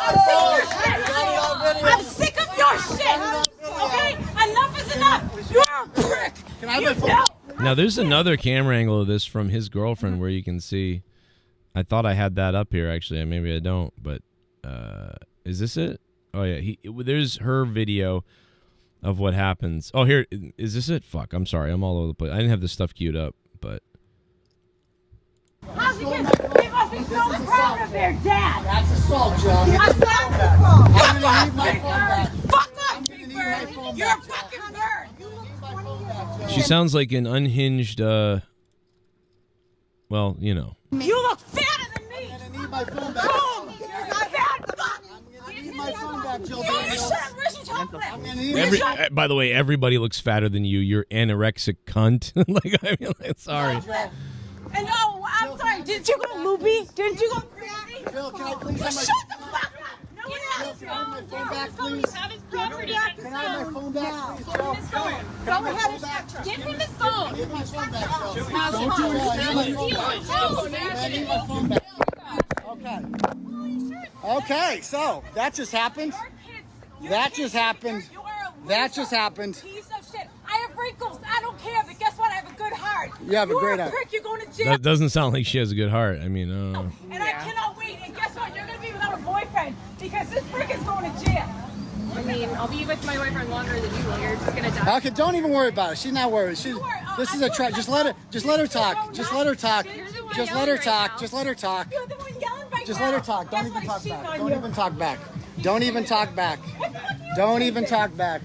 I'm sick of your shit. Okay? Enough is enough. You're a prick. Can I have my phone? Now, there's another camera angle of this from his girlfriend where you can see. I thought I had that up here, actually. Maybe I don't, but is this it? Oh, yeah. There's her video of what happens. Oh, here. Is this it? Fuck. I'm sorry. I'm all over the place. I didn't have this stuff queued up, but. How's it get? They must be so proud of their dad. That's assault, John. I'm I'm gonna need my phone back. Fuck up, Big Bird. You're a fucking nerd. You look 20 years She sounds like an unhinged, well, you know. You look fatter than me. I'm gonna need my phone back. Boom. You're a fat fuck. I'm gonna need my phone back, Jill. You need to shut up. Where's your chocolate? I'm gonna need By the way, everybody looks fatter than you. You're anorexic cunt. Sorry. And oh, I'm sorry. Didn't you go loopy? Didn't you go crazy? Jill, can I please You have shut my the fuck up. No one else. Can I have my phone back, please? Have his property. Can I have my phone back, please, Jill? Go ahead and give him his phone. I need my phone back, Jill. Don't do it. I need my phone back. I need my phone back. Okay. Okay, so that just happened. That just happened. That just happened. Piece of shit. I have wrinkles. I don't care, but guess what? I have a good heart. You have a great You're a heart. prick. You're going to jail. That doesn't sound like she has a good heart. I mean, And I cannot wait. And guess what? You're going to be without a boyfriend because this prick is going to jail. I mean, I'll be with my boyfriend longer than you will. You're just gonna die. Okay, don't even worry about it. She's not worried. This is a try. Just let her talk. Just let her talk. Just let her talk. Just let her talk. You're the one yelling right Just now. let her talk. Don't Guess even what? talk She's back. on Don't you. even talk back. Don't even talk back. Don't even talk back.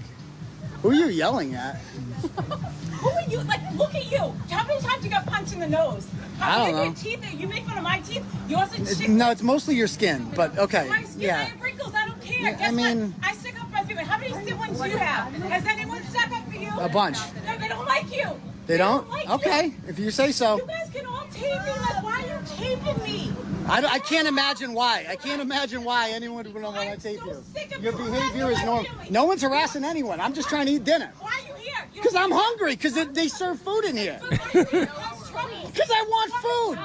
Who are you yelling at? Who are you? Like, look at you. How many times you got punched in the nose? I don't know. Your teeth, you make fun of my teeth. Yours are chicken. No, it's mostly your skin, but okay. My skin, I Yeah. have wrinkles. I don't care. Yeah, Guess I mean- what? I stick up my family. How many siblings do you have? Has anyone stuck up for you? A bunch. No, they don't like you. They don't? like you. Okay, if you say so. You guys can all tape me. Like, why are you taping me? I can't imagine why. I can't imagine why anyone would want to tape you. Your behavior is normal. No one's harassing anyone. I'm just trying to eat dinner. Why are you here? Because I'm hungry. Because they serve food in here. Because I want food.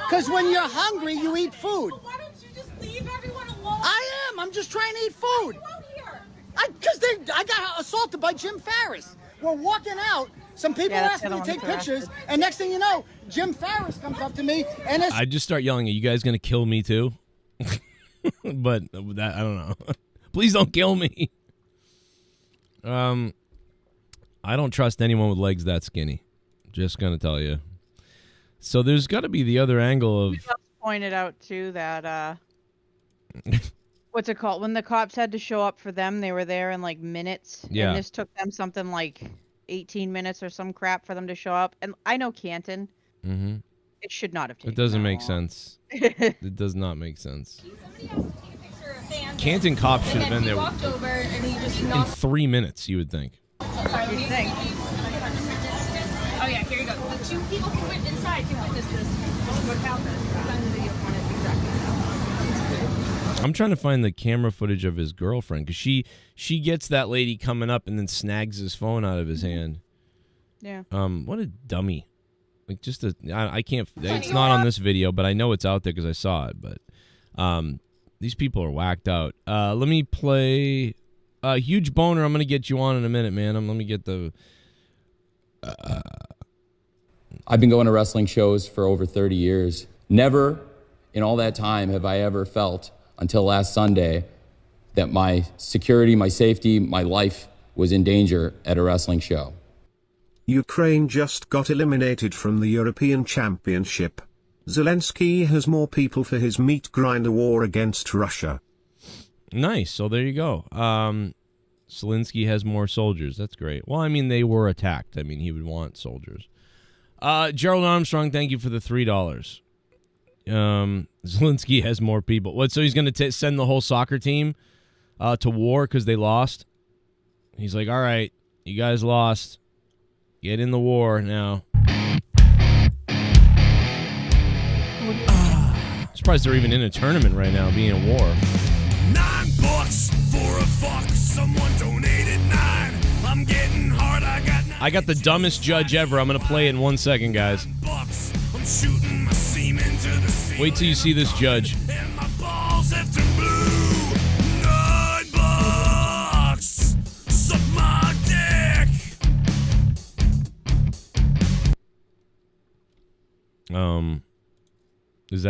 Because when you're hungry, you eat food. Why don't you just leave everyone alone? I am. I'm just trying to eat food. Because I got assaulted by Jim Farris. We're walking out. Some people asked me to take pictures, and next thing you know, Jim Farris comes up to me and is. I just start yelling, "Are you guys gonna kill me too?" But that I don't know. Please don't kill me. I don't trust anyone with legs that skinny. Just gonna tell you. So there's got to be the other angle of. We just pointed out too that what's it called? When the cops had to show up for them, they were there in like minutes. Yeah. And this took them something like 18 minutes or some crap for them to show up. And I know Canton. Mm-hmm. It should not have taken. It doesn't that make long. sense. It does not make sense. Canton cops should have been there Walked over and he just in knocked. 3 minutes. You would think. Sorry, You'd think. Oh yeah, here you go. The two people who went inside can witness this. What happened? I'm trying to find the camera footage of his girlfriend because she gets that lady coming up and then snags his phone out of his hand. Yeah. What a dummy. Like just I can't. It's not on this video, but I know it's out there because I saw it. But these people are whacked out. Let me play Huge Boner. I'm gonna get you on in a minute, man. Let me get the. I've been going to wrestling shows for over 30 years. Never in all that time have I ever felt until last Sunday that my security, my safety, my life was in danger at a wrestling show. Ukraine just got eliminated from the European Championship. Zelensky has more people for his meat grinder war against Russia. Nice. So there you go. Zelensky has more soldiers. That's great. Well, I mean, they were attacked. I mean, he would want soldiers. Gerald Armstrong, thank you for the $3. Zelensky has more people. What? So he's going to send the whole soccer team to war because they lost? He's like, all right, you guys lost. Get in the war now. Surprised they're even in a tournament right now, being at war. $9 for a fuck. Someone donated 9. I'm getting hard. I got the dumbest judge ever. I'm going to play it in 1 second, guys. $9. I'm shooting my seam into the sea. Wait till you see this judge. And my balls have turned blue. $9. Suck my dick. Is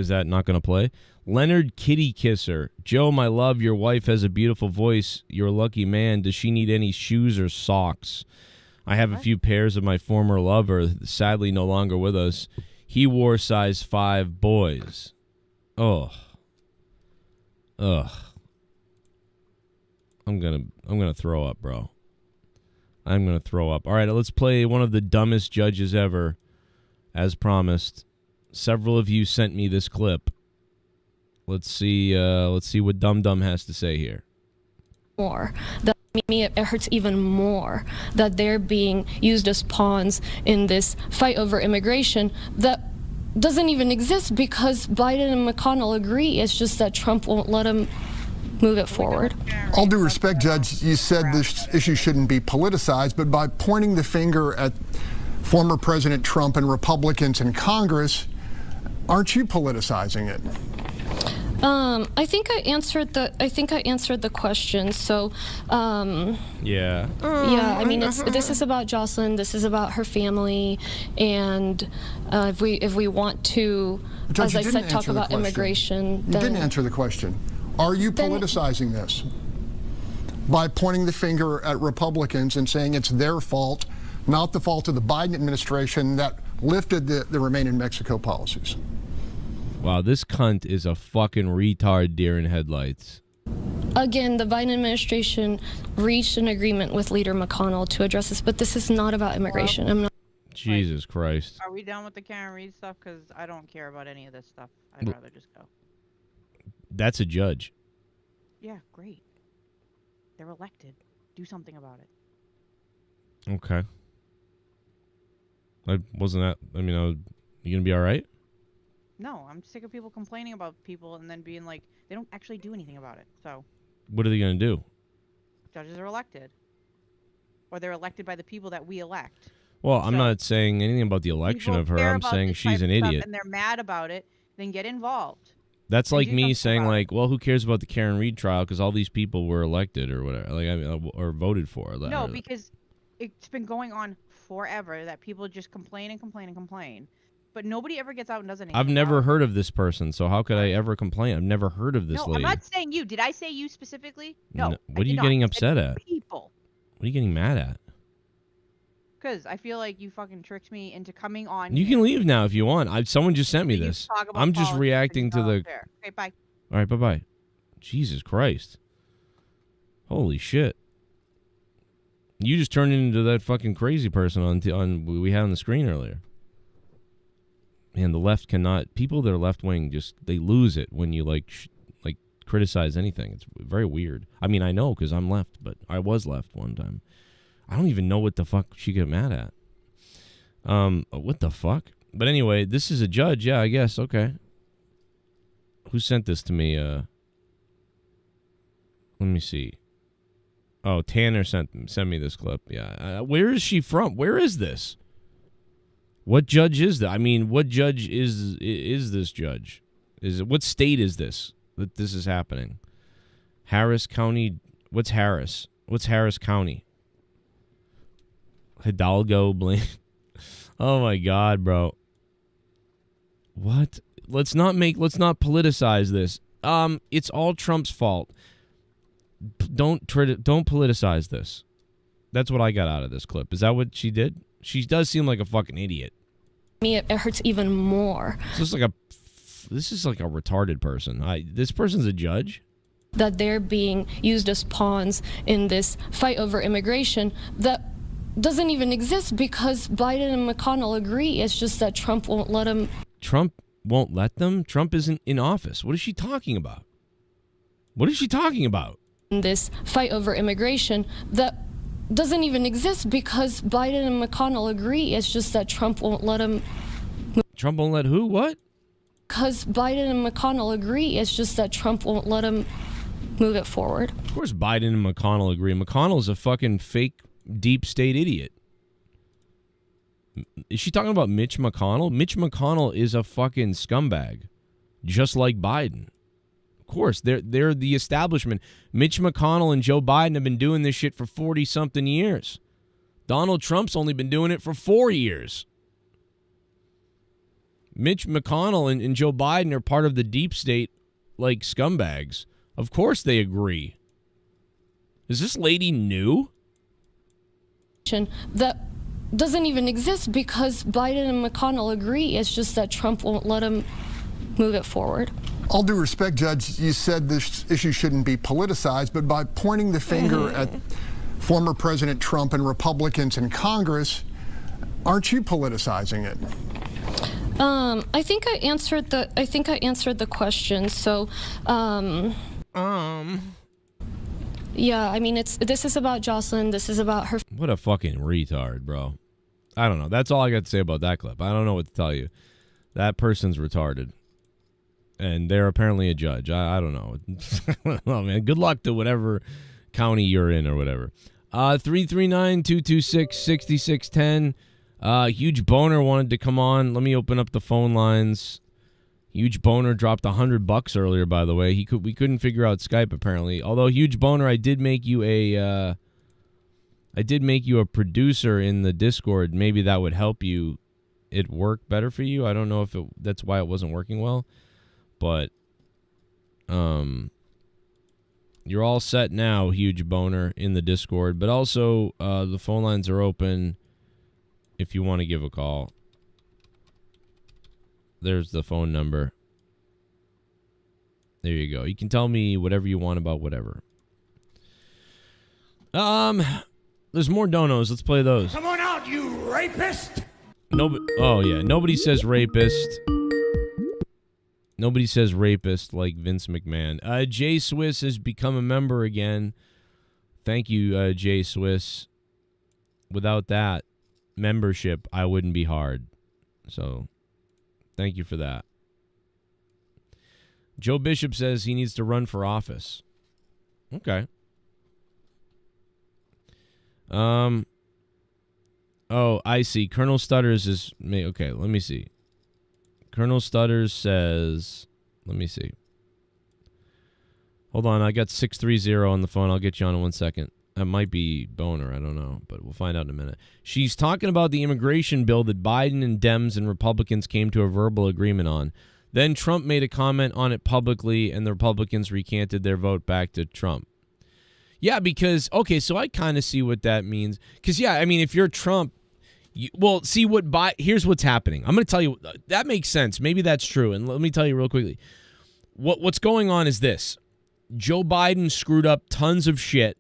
that not going to play? Leonard Kitty Kisser. Joe, my love, your wife has a beautiful voice. You're a lucky man. Does she need any shoes or socks? I have a few pairs of my former lover, sadly no longer with us. He wore size 5 boys. Ugh. I'm gonna throw up, bro. I'm gonna throw up. All right, let's play one of the dumbest judges ever, as promised. Several of you sent me this clip. Let's see what Dum Dum has to say here. More that me it hurts even more that they're being used as pawns in this fight over immigration that doesn't even exist because Biden and McConnell agree. It's just that Trump won't let him move it forward. All due respect, Judge, you said this issue shouldn't be politicized, but by pointing the finger at former President Trump and Republicans in Congress, aren't you politicizing it? I think I answered the question. So, yeah. Yeah. I mean, this is about Jocelyn. This is about her family, and if we want to, Judge, as I said, talk about immigration. You didn't answer the question. Are you politicizing this by pointing the finger at Republicans and saying it's their fault, not the fault of the Biden administration that lifted the Remain in Mexico policies? Wow, this cunt is a fucking retard deer in headlights. Again, the Biden administration reached an agreement with Leader McConnell to address this, but this is not about immigration. I'm not. Jesus Christ. Are we done with the Karen Reed stuff? Because I don't care about any of this stuff. I'd rather just go. That's a judge. Yeah, great. They're elected. Do something about it. Okay. You gonna be all right? No, I'm sick of people complaining about people and then being like, they don't actually do anything about it. So. What are they gonna do? Judges are elected. or they're elected by the people that we elect. Well, I'm not saying anything about the election People of her. care I'm about saying this she's type an of stuff idiot. and they're mad about it, then get involved. That's and like do me something saying, about like, well, who cares about the Karen Reed trial because all these people were elected or whatever, like, I mean, or voted for. No, because it's been going on forever that people just complain and complain and complain, but nobody ever gets out and does anything. I've never heard of this person, so how could I ever complain? I've never heard of this No, lady. I'm not saying you. Did I say you specifically? No. What are you getting upset at? People. What are you getting mad at? Because I feel like you fucking tricked me into coming on. You can leave now if you want. Someone just sent me You this. talk about I'm just politics reacting to the. fair. Okay, bye. All right, bye-bye. Jesus Christ. Holy shit. You just turned into that fucking crazy person on we had on the screen earlier. Man, the left cannot. People that are left wing they lose it when you like criticize anything. It's very weird. I mean, I know because I'm left, but I was left one time. I don't even know what the fuck she get mad at. What the fuck? But anyway, this is a judge. Yeah, I guess. Okay. Who sent this to me? Let me see. Oh, Tanner sent me this clip. Yeah. Where is she from? Where is this? What judge is that? I mean, what judge is this judge? What state is this that this is happening? Harris County. What's Harris? What's Harris County? Hidalgo, Blaine. Oh my God, bro. What? Let's not politicize this. It's all Trump's fault. Don't politicize this. That's what I got out of this clip. Is that what she did? She does seem like a fucking idiot. Me, it hurts even more. This is like a retarded person. This person's a judge. That they're being used as pawns in this fight over immigration that doesn't even exist because Biden and McConnell agree. It's just that Trump won't let them. Trump won't let them? Trump isn't in office. What is she talking about? What is she talking about? In this fight over immigration that doesn't even exist because Biden and McConnell agree. It's just that Trump won't let them. Trump won't let who? What? Because Biden and McConnell agree. It's just that Trump won't let them move it forward. Of course Biden and McConnell agree. McConnell's a fucking fake deep state idiot. Is she talking about Mitch McConnell? Mitch McConnell is a fucking scumbag, just like Biden. Of course, they're the establishment. Mitch McConnell and Joe Biden have been doing this shit for 40-something years. Donald Trump's only been doing it for 4 years. Mitch McConnell and Joe Biden are part of the deep state, like scumbags. Of course they agree. Is this lady new? That doesn't even exist because Biden and McConnell agree. It's just that Trump won't let them move it forward. All due respect, Judge, you said this issue shouldn't be politicized, but by pointing the finger at former President Trump and Republicans in Congress, aren't you politicizing it? I think I answered the question. So, yeah, I mean, this is about Jocelyn. This is about her. What a fucking retard, bro. I don't know. That's all I got to say about that clip. I don't know what to tell you. That person's retarded. And they're apparently a judge. I don't know. Oh, man. Good luck to whatever county you're in or whatever. 339-226-6610. Huge Boner wanted to come on. Let me open up the phone lines. Huge Boner dropped $100 earlier, by the way. We couldn't figure out Skype apparently. Although Huge Boner, I did make you a producer in the Discord. Maybe that would help you. It work better for you. I don't know if that's why it wasn't working well, but you're all set now, Huge Boner, in the Discord. But also the phone lines are open if you want to give a call. There's the phone number. There you go. You can tell me whatever you want about whatever. There's more donos. Let's play those. Come on out, you rapist! Nobody says rapist. Nobody says rapist like Vince McMahon. Jay Swiss has become a member again. Thank you, Jay Swiss. Without that membership, I wouldn't be hard. So, thank you for that. Joe Bishop says he needs to run for office. Okay. Oh, I see. Colonel Stutters is me. Okay, let me see. Colonel Stutters says, let me see. Hold on, I got 630 on the phone. I'll get you on in 1 second. That might be Boner. I don't know, but we'll find out in a minute. She's talking about the immigration bill that Biden and Dems and Republicans came to a verbal agreement on. Then Trump made a comment on it publicly, and the Republicans recanted their vote back to Trump. Yeah, because, okay, so I kind of see what that means. Because, yeah, I mean, if you're Trump, see what here's what's happening. I'm going to tell you, that makes sense. Maybe that's true. And let me tell you real quickly. What's going on is this. Joe Biden screwed up tons of shit,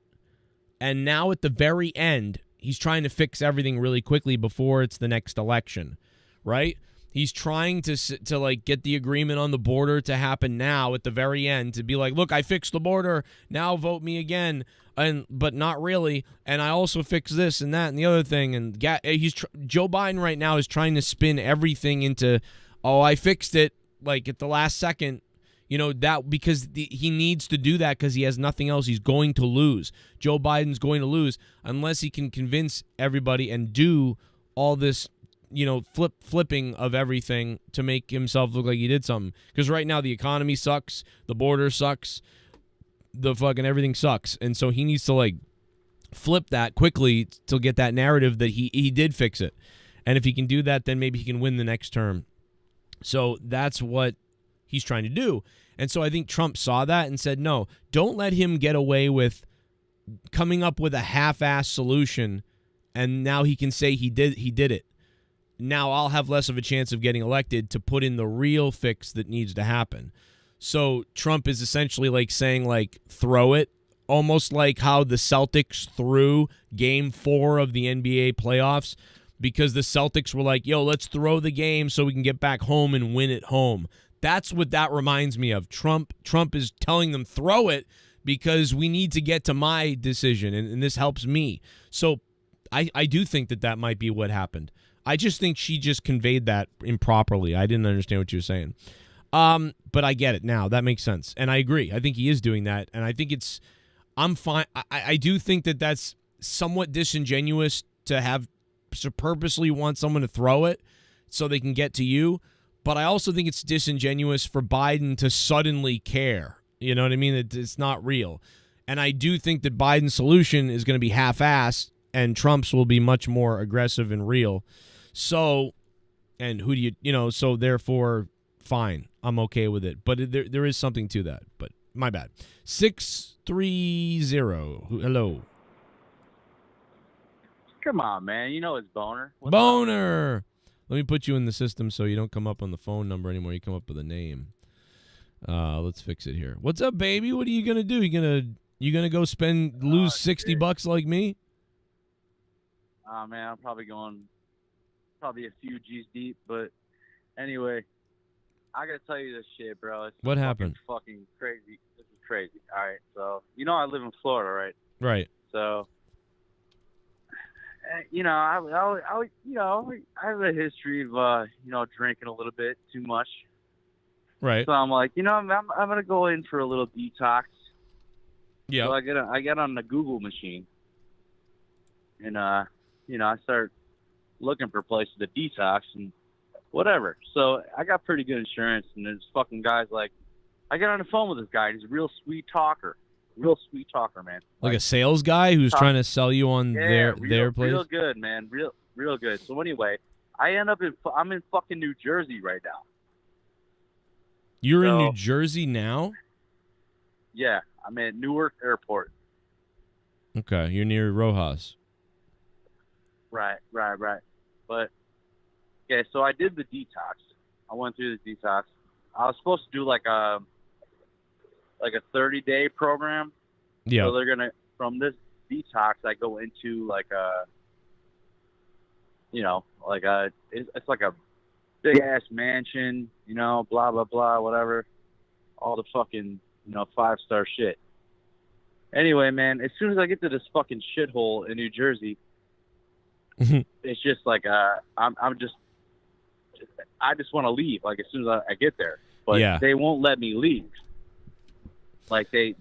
and now at the very end, he's trying to fix everything really quickly before it's the next election, right? He's trying to like get the agreement on the border to happen now at the very end, to be like, look, I fixed the border, now vote me again, but not really, and I also fixed this and that and the other thing, and Joe Biden right now is trying to spin everything into, oh, I fixed it, like at the last second. You know, that because he needs to do that because he has nothing else. He's going to lose. Joe Biden's going to lose unless he can convince everybody and do all this, you know, flipping of everything to make himself look like he did something. Because right now the economy sucks, the border sucks, the fucking everything sucks. And so he needs to like flip that quickly to get that narrative that he did fix it. And if he can do that, then maybe he can win the next term. So that's what he's trying to do. And so I think Trump saw that and said, no, don't let him get away with coming up with a half-ass solution, and now he can say he did it. Now I'll have less of a chance of getting elected to put in the real fix that needs to happen. So Trump is essentially like saying, like, throw it, almost like how the Celtics threw Game 4 of the NBA playoffs because the Celtics were like, yo, let's throw the game so we can get back home and win at home. That's what that reminds me of. Trump is telling them, throw it because we need to get to my decision, and this helps me. So I do think that might be what happened. I just think she just conveyed that improperly. I didn't understand what you were saying. But I get it now. That makes sense. And I agree. I think he is doing that. And I think I'm fine. I do think that that's somewhat disingenuous to purposely want someone to throw it so they can get to you. But I also think it's disingenuous for Biden to suddenly care. You know what I mean? It's not real. And I do think that Biden's solution is going to be half-assed and Trump's will be much more aggressive and real. So, and who do so therefore, fine. I'm okay with it. But there is something to that. But my bad. 630. Hello. Come on, man. You know it's Boner. Boner. Let me put you in the system so you don't come up on the phone number anymore. You come up with a name. Let's fix it here. What's up, baby? What are you gonna do? You gonna go lose $60 like me? Man, I'm probably going a few G's deep, but anyway, I gotta tell you this shit, bro. It's what happened? Fucking crazy. This is crazy. All right, so I live in Florida, right? Right. So. I have a history of drinking a little bit too much. Right. So I'm like, I'm gonna go in for a little detox. Yeah. So I get on the Google machine, and I start looking for places to detox and whatever. So I got pretty good insurance, and this fucking guy's like, I get on the phone with this guy. He's a real sweet talker. Real sweet talker, man. Like a sales guy who's trying to sell you on their place? Real good, man. Real good. So anyway, I'm in fucking New Jersey right now. You're in New Jersey now? Yeah, I'm at Newark Airport. Okay, you're near Rojas. Right. But, okay, so I did the detox. I went through the detox. I was supposed to do like a 30-day program. Yeah. So they're going to, from this detox, I go into like it's like a big-ass mansion, blah, blah, blah, whatever. All the fucking, 5-star shit. Anyway, man, as soon as I get to this fucking shithole in New Jersey, it's just like, I just want to leave, like, as soon as I get there. But they won't let me leave. Like they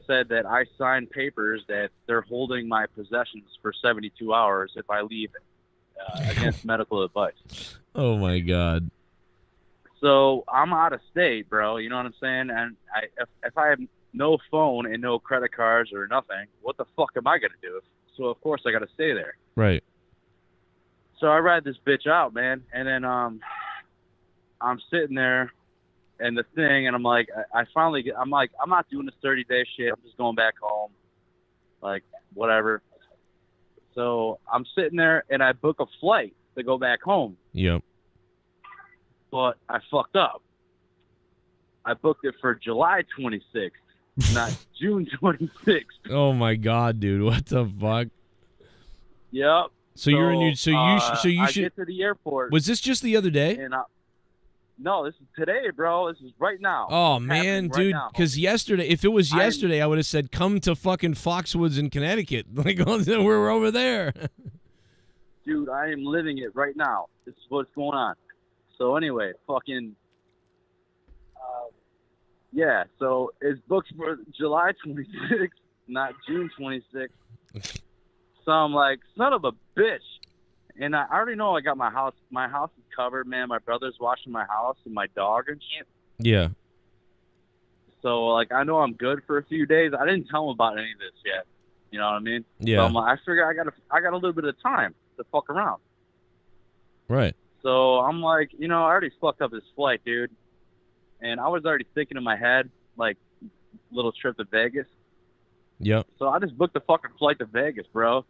said that I signed papers that they're holding my possessions for 72 hours if I leave against medical advice. Oh my God. So I'm out of state, bro. You know what I'm saying? And if I have no phone and no credit cards or nothing, what the fuck am I gonna do? So of course I got to stay there. Right. So I ride this bitch out, man, and then I'm sitting there and the thing, and I'm like, I'm like, I'm not doing this 30-day shit. I'm just going back home, like whatever. So I'm sitting there and I book a flight to go back home. Yep. But I fucked up. I booked it for July 26th, not June 26th. Oh my God, dude! What the fuck? Yep. So you're in New. So you I should. get to the airport. Was this just the other day? And no, this is today, bro. This is right now. Oh It's man, happening dude! right now. Because yesterday, if it was yesterday, I would have said, "Come to fucking Foxwoods in Connecticut." Like we're over there. Dude, I am living it right now. This is what's going on. So anyway, fucking. Yeah, so it's booked for July 26th, not June 26th. So I'm like, son of a bitch. And I already know I got my house. My house is covered, man. My brother's washing my house and my dog and shit. Yeah. So, like, I know I'm good for a few days. I didn't tell him about any of this yet. You know what I mean? Yeah. So I'm like, I figure I got a little bit of time to fuck around. Right. So I'm like, I already fucked up this flight, dude. And I was already thinking in my head, like, little trip to Vegas. Yep. So I just booked the fucking flight to Vegas, bro.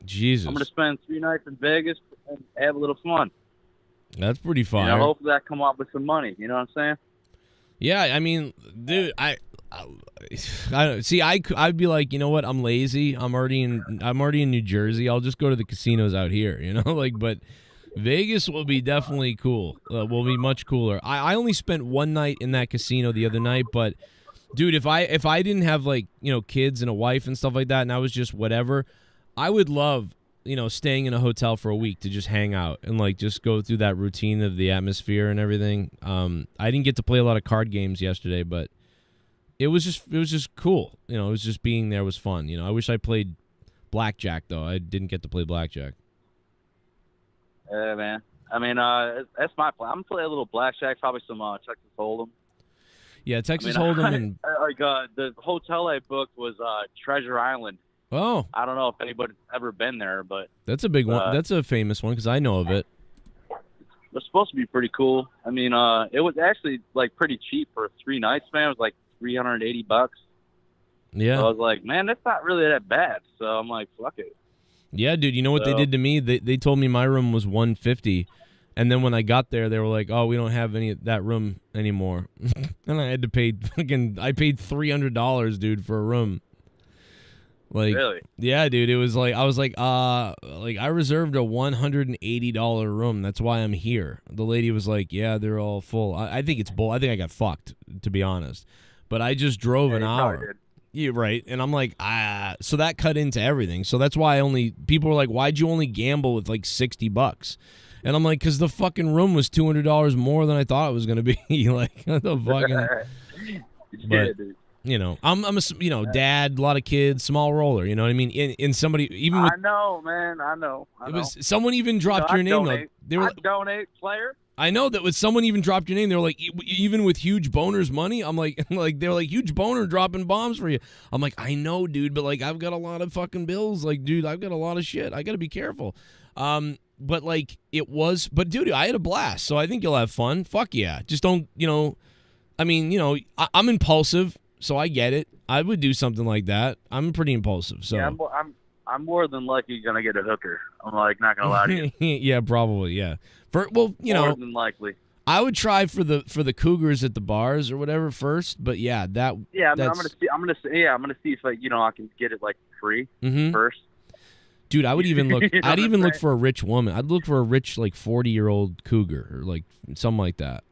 Jesus. I'm going to spend 3 nights in Vegas and have a little fun. That's pretty fire. Hopefully I come up with some money. You know what I'm saying? Yeah, I mean, dude, I see. I'd be like, you know what? I'm lazy. I'm already in New Jersey. I'll just go to the casinos out here. But Vegas will be definitely cool. Will be much cooler. I only spent 1 night in that casino the other night, but dude, if I didn't have kids and a wife and stuff like that, and I was just whatever, I would love staying in a hotel for a week to just hang out and just go through that routine of the atmosphere and everything. I didn't get to play a lot of card games yesterday, but it was just cool. It was just being there was fun. I wish I played blackjack though. I didn't get to play blackjack. Yeah, man. I mean, that's my plan. I'm gonna play a little blackjack, probably some Texas Hold'em. Yeah, Texas Hold'em and the hotel I booked was Treasure Island. Oh, I don't know if anybody's ever been there, but that's a big one. That's a famous one because I know of it. It's supposed to be pretty cool. I mean, it was actually pretty cheap for 3 nights, man. It was $380. Yeah. So I was like, man, that's not really that bad. So I'm like, fuck it. Yeah, dude. You know what they did to me? They told me my room was $150, and then when I got there, they were like, "Oh, we don't have any of that room anymore," and I had to pay I paid $300, dude, for a room. Really? Yeah, dude. It was I was I reserved a $180 room. That's why I'm here. The lady was like, "Yeah, they're all full." I think it's bull. I think I got fucked, to be honest. But I just drove an hour. Yeah, right. And I'm like, so that cut into everything. So that's why people were like, "Why'd you only gamble with $60?" And I'm like, because the fucking room was $200 more than I thought it was gonna be. The fucking. But, dude. I'm a dad, a lot of kids, small roller. You know what I mean? In somebody even with, I know, man. I know. It was someone even dropped your name. They were donate, player. I know that was someone even dropped your name. They were like, even with huge boners money. I'm like, they were like, huge boner dropping bombs for you. I'm like, I know, dude, but I've got a lot of fucking bills. Dude, I've got a lot of shit. I got to be careful. But but dude, I had a blast. So I think you'll have fun. Fuck yeah. Just don't, I mean, I'm impulsive, so I get it. I would do something like that. I'm pretty impulsive. So yeah, I'm more than likely gonna get a hooker. I'm not gonna lie to you. Yeah, probably. Yeah. More than likely. I would try for the cougars at the bars or whatever first, but yeah, that. Yeah, I'm gonna see if I can get it free first. Dude, I would even look. I'd even look for a rich woman. I'd look for a rich 40-year-old cougar or something like that.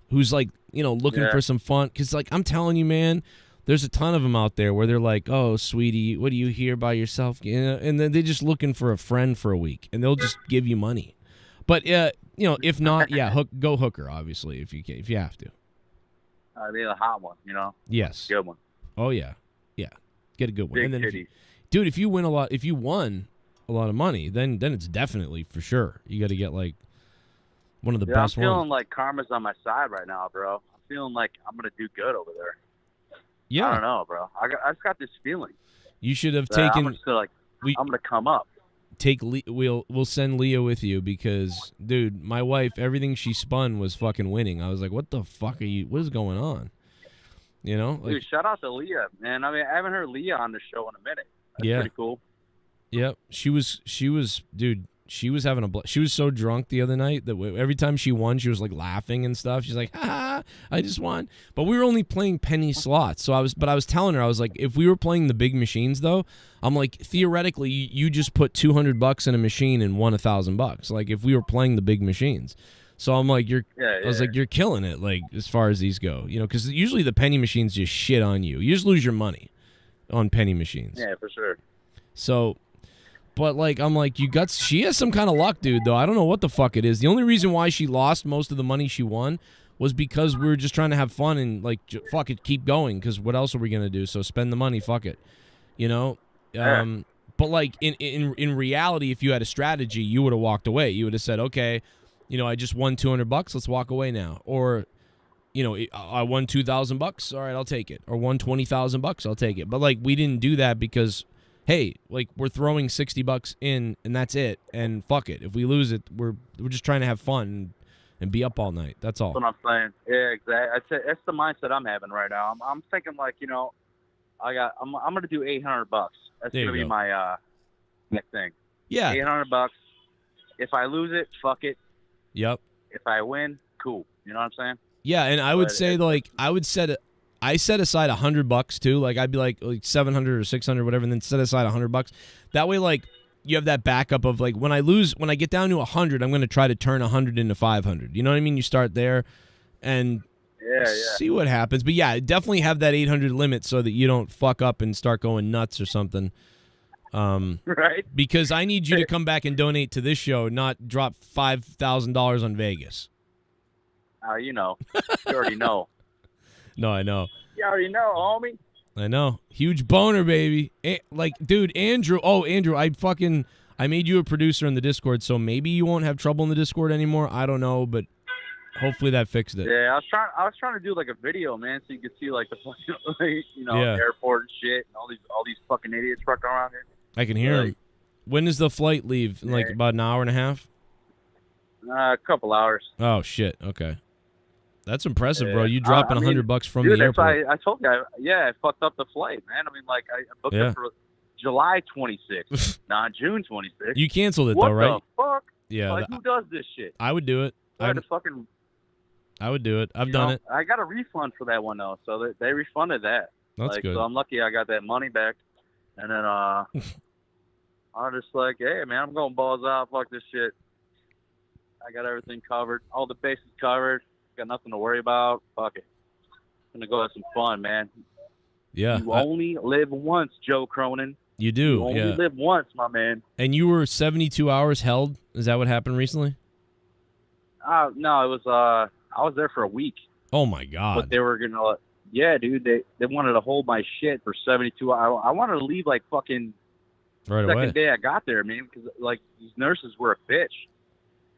Who's looking for some fun. Because I'm telling you, man, there's a ton of them out there where they're like, "Oh, sweetie, what do you here by yourself?" And then they're just looking for a friend for a week, and they'll just give you money. But if not, yeah, go hooker, obviously, if you have to. I mean, a hot one, you know? Yes. Good one. Oh yeah, yeah. Get a good one. Big And then titty. dude, if you won a lot of money, then it's definitely for sure. You got to get like one of the best I'm feeling ones. like karma's on my side right now, bro. I'm feeling like I'm gonna do good over there. Yeah. I don't know, bro. I just got this feeling. You should have that taken. I'm just like, I'm gonna come up. We'll send Leah with you because, dude, my wife, everything she spun was fucking winning. I was like, what the fuck are you? What is going on? You know, like, Dude, shout out to Leah, man. I mean, I haven't heard Leah on the show in a minute. That's Yeah. pretty cool. Yep, she was, dude. She was having a. She was so drunk the other night that every time she won, she was like laughing and stuff. She's like, "Ha, I just won!" But we were only playing penny slots, so I was telling her, I was like, if we were playing the big machines, though, I'm like, theoretically, you just put $200 in a machine and won $1,000. Like if we were playing the big machines, so I'm like, I was like, you're killing it, like as far as these go, you know, because usually the penny machines just shit on you. You just lose your money on penny machines. Yeah, for sure. So. But, like, I'm like, she has some kind of luck, dude, though. I don't know what the fuck it is. The only reason why she lost most of the money she won was because we were just trying to have fun and, like, fuck it, keep going, because what else are we going to do? So spend the money, fuck it, you know? But, like, in reality, if you had a strategy, you would have walked away. You would have said, okay, you know, I just won $200, let's walk away now. Or, you know, I won $2,000, all right, I'll take it. Or won $20,000, I'll take it. But, like, we didn't do that because... hey, like we're throwing $60 in and that's it, and fuck it. If we lose it, we're just trying to have fun and be up all night. That's all. That's what I'm saying. Yeah, exactly. That's the mindset I'm having right now. I'm thinking like, you know, I'm gonna do $800. That's There gonna you be go. my next thing. Yeah. $800. If I lose it, fuck it. Yep. If I win, cool. You know what I'm saying? Yeah, and I would say like I set aside $100 too. Like I'd be like 700 or 600, whatever, and then set aside $100. That way, like you have that backup of like when I get down to 100, I'm going to try to turn 100 into 500. You know what I mean? You start there, and see what happens. But yeah, definitely have that 800 limit so that you don't fuck up and start going nuts or something. Right. Because I need you to come back and donate to this show, not drop $5,000 on Vegas. You know, you already know. No, I know. You already know, homie. I know. Huge boner, baby. Like, dude, Andrew. Oh, Andrew, I made you a producer in the Discord, so maybe you won't have trouble in the Discord anymore. I don't know, but hopefully that fixed it. Yeah, I was trying to do like a video, man, so you could see like the fucking, you know, Yeah. airport and shit, and all these fucking idiots fucking around here. I can hear him. When does the flight leave? Like about an hour and a half? A couple hours. Oh shit. Okay. That's impressive, Yeah. bro. You dropping I mean, $100 from dude, the that's why airport. I told you, I fucked up the flight, man. I mean, like, I booked Yeah. it for July 26th, not June 26th. You canceled it what though, right? the fuck? Yeah. Like, who does this shit? I would do it. I had to fucking. I would do it. I've you done know, it. I got a refund for that one though, so they refunded that. That's like, good. So I'm lucky I got that money back, and then I'm just like, hey man, I'm going balls out. Fuck this shit. I got everything covered, all the bases covered. Got nothing to worry about. Fuck it. Gonna go have some fun, man. Yeah. You only live once, Joe Cronin. You do. You only Yeah. live once, my man. And you were 72 hours held? Is that what happened recently? No, it was I was there for a week. Oh my god. But they were gonna, yeah, dude. They wanted to hold my shit for 72 hours. I wanted to leave like fucking Right second away. day I got there, man, because like these nurses were a bitch.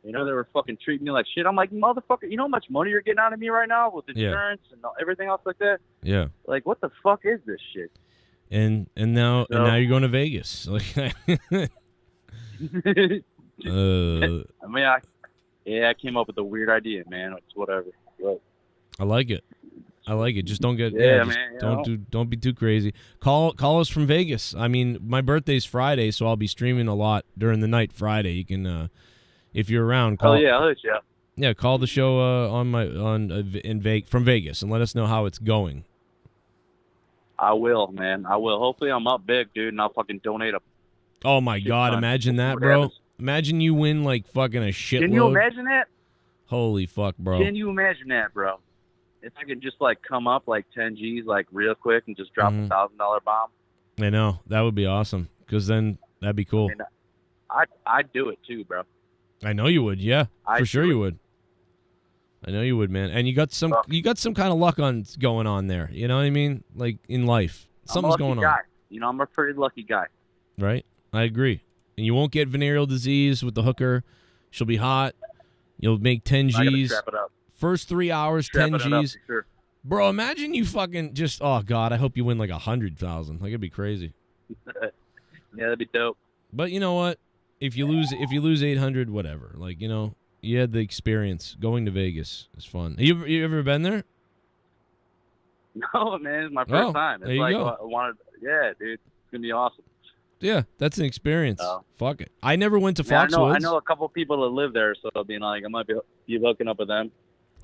You know, they were fucking treating me like shit. I'm like, motherfucker, you know how much money you're getting out of me right now with Yeah. insurance and everything else like that? Yeah. Like, what the fuck is this shit? And now you're going to Vegas. Like I mean, I came up with a weird idea, man. It's whatever. But, I like it. I like it. Just don't get Yeah, just man, you know. don't be too crazy. Call us from Vegas. I mean, my birthday's Friday, so I'll be streaming a lot during the night Friday. You can if you're around, call. Oh yeah, I'll hit you up. Yeah, call the show from Vegas and let us know how it's going. I will, man. I will. Hopefully, I'm up big, dude, and I'll fucking donate a. Oh my Shit god, ton. imagine that, What bro. happens? Imagine you win like fucking a shitload. Can you imagine that? Holy fuck, bro. Can you imagine that, bro? If I could just like come up like 10 G's like real quick and just drop Mhm. a $1,000 bomb. I know. That would be awesome. Because then that'd be cool. I mean, I'd do it too, bro. I know you would, yeah. I'd For sure do you it. would. I know you would, man. And you got some kind of luck going on there. You know what I mean? Like in life, something's going on. Guy. You know, I'm a pretty lucky guy. Right? I agree. And you won't get venereal disease with the hooker. She'll be hot. You'll make 10 G's. I gotta strap it up. First 3 hours, Strapping 10 it up G's. for sure. Bro, imagine you fucking just, oh, God, I hope you win like 100,000. Like, it'd be crazy. Yeah, that'd be dope. But you know what? If you lose 800, whatever. Like, you know, you had the experience. Going to Vegas is fun. You ever been there? No, man, it's my first time. It's there you like go. I wanted. Yeah, dude, it's gonna be awesome. Yeah, that's an experience. Oh. Fuck it. I never went to Man, Foxwoods. I know a couple people that live there, so I'll be like, I might be hooking up with them.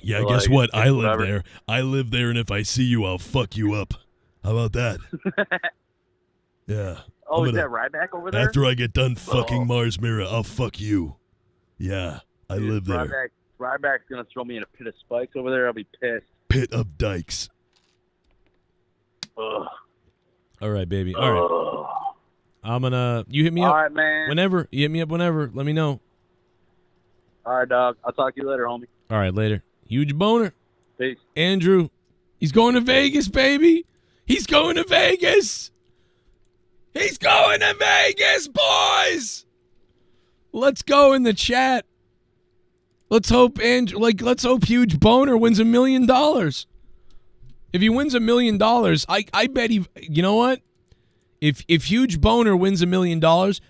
Yeah, So, guess like, what? I live whatever. there. I live there, and if I see you, I'll fuck you up. How about that? Yeah. Oh, I'm is gonna- that Ryback over there? After I get done fucking Oh. Mars Mirror, I'll fuck you. Yeah, I live there. Ryback's gonna throw me in a pit of spikes over there. I'll be pissed. Pit of dykes. Ugh. All right, baby. All right. I'm gonna. You hit me All up. right, man. Whenever. You hit me up whenever. Let me know. All right, dog. I'll talk to you later, homie. All right, later. Huge boner. Peace. Andrew, he's going to Vegas, baby. He's going to Vegas. He's going to Vegas, boys. Let's go in the chat. Let's hope let's hope Huge Boner wins $1 million. If he wins $1 million, I bet you know what? If Huge Boner wins $1 million,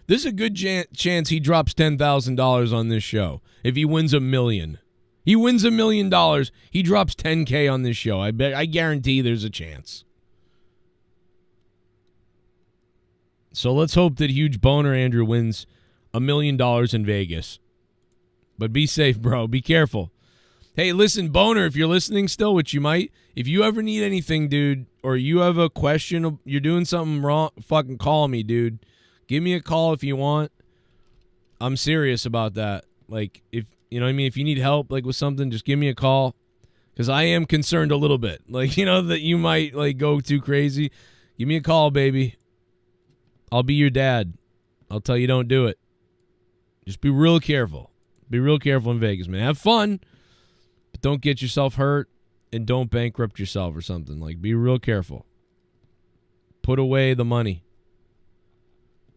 there's a good chance he drops $10,000 on this show. If he wins $1 million. He wins $1 million, he drops $10K on this show. I guarantee there's a chance. So let's hope that Huge Boner Andrew wins $1 million in Vegas. But be safe, bro. Be careful. Hey, listen, Boner, if you're listening still, which you might, if you ever need anything, dude, or you have a question, you're doing something wrong, fucking call me, dude. Give me a call if you want. I'm serious about that. Like, if, you know what I mean? If you need help, like, with something, just give me a call. Because I am concerned a little bit. Like, you know, that you might, like, go too crazy. Give me a call, baby. I'll be your dad. I'll tell you don't do it. Just be real careful. Be real careful in Vegas, man. Have fun, but don't get yourself hurt and don't bankrupt yourself or something. Like, be real careful. Put away the money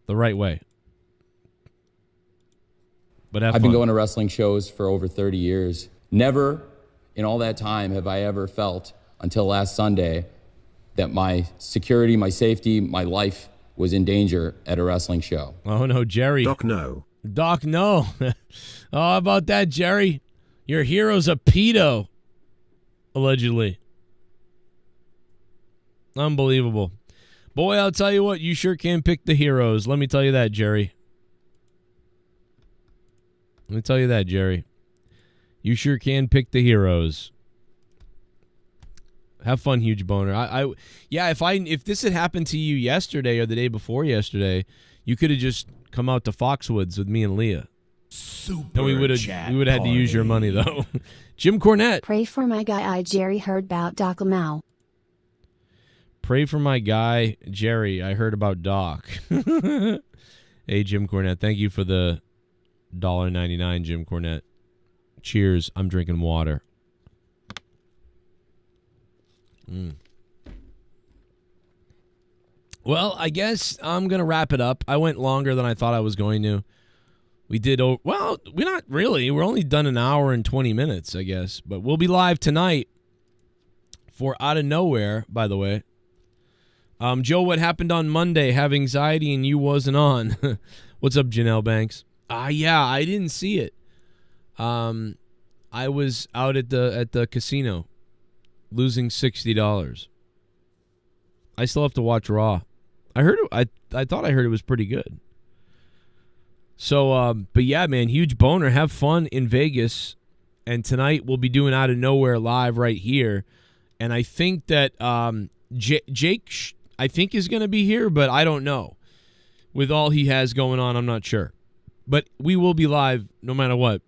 the right way. But have I've fun. been going to wrestling shows for over 30 years. Never in all that time have I ever felt, until last Sunday, that my security, my safety, my life was in danger at a wrestling show. Oh, no, Jerry. Doc, no. Doc, no. Oh, how about that, Jerry? Your hero's a pedo, allegedly. Unbelievable. Boy, I'll tell you what, you sure can pick the heroes. Let me tell you that, Jerry. Let me tell you that, Jerry. You sure can pick the heroes. Have fun, Huge Boner. Yeah, if this had happened to you yesterday or the day before yesterday, you could have just come out to Foxwoods with me and Leah. And we would have had to use your money though. Jim Cornette. Pray for my guy I Jerry heard about Doc Lamau. Pray for my guy Jerry. I heard about Doc. Hey, Jim Cornette. Thank you for the $1.99, Jim Cornette. Cheers. I'm drinking water. Well, I guess I'm going to wrap it up. I went longer than I thought I was going to. We did, well, we're not really. We're only done an hour and 20 minutes, I guess. But we'll be live tonight for Out of Nowhere, by the way. Joe, what happened on Monday? Have anxiety and you wasn't on. What's up, Janelle Banks? Yeah, I didn't see it. I was out at the casino losing $60. I still have to watch Raw. I thought I heard it was pretty good. So, but yeah, man, Huge Boner. Have fun in Vegas. And tonight we'll be doing Out of Nowhere live right here. And I think that Jake, I think, is going to be here, but I don't know. With all he has going on, I'm not sure. But we will be live no matter what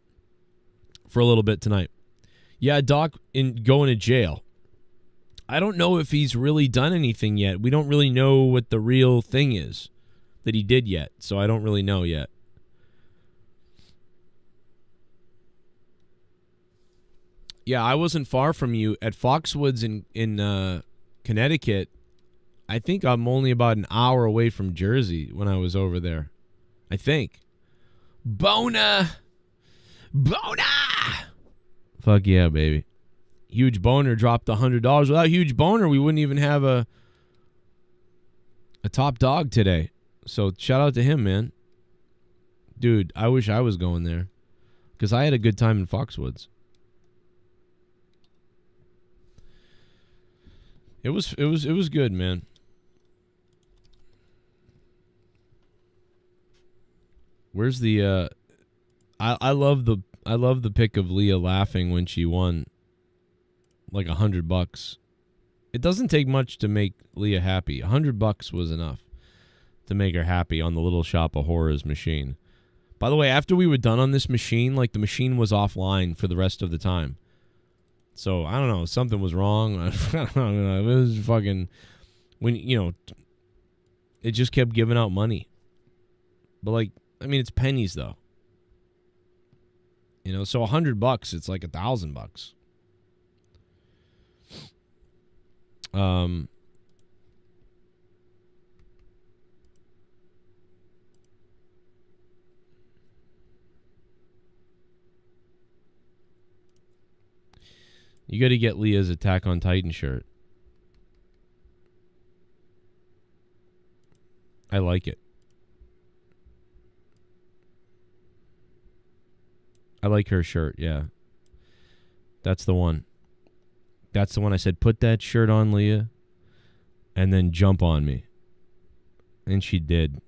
for a little bit tonight. Yeah, Doc going to jail. I don't know if he's really done anything yet. We don't really know what the real thing is that he did yet, so I don't really know yet. Yeah, I wasn't far from you at Foxwoods in Connecticut. I think I'm only about an hour away from Jersey when I was over there. I think. Bona! Fuck yeah, baby. Huge Boner dropped $100. Without Huge Boner, we wouldn't even have a top dog today. So shout out to him, man. Dude, I wish I was going there. Because I had a good time in Foxwoods. It was good, man. Where's the I love the pic of Leah laughing when she won like $100. It doesn't take much to make Leah happy. $100 was enough to make her happy on the Little Shop of Horrors machine. By the way, after we were done on this machine, like the machine was offline for the rest of the time. So, I don't know, something was wrong. I don't know. It was fucking, when, you know, it just kept giving out money. But like, I mean, it's pennies though. You know, so $100, it's like $1,000. You got to get Leah's Attack on Titan shirt. I like it. I like her shirt, yeah. That's the one. That's the one I said, put that shirt on, Leah, and then jump on me. And she did.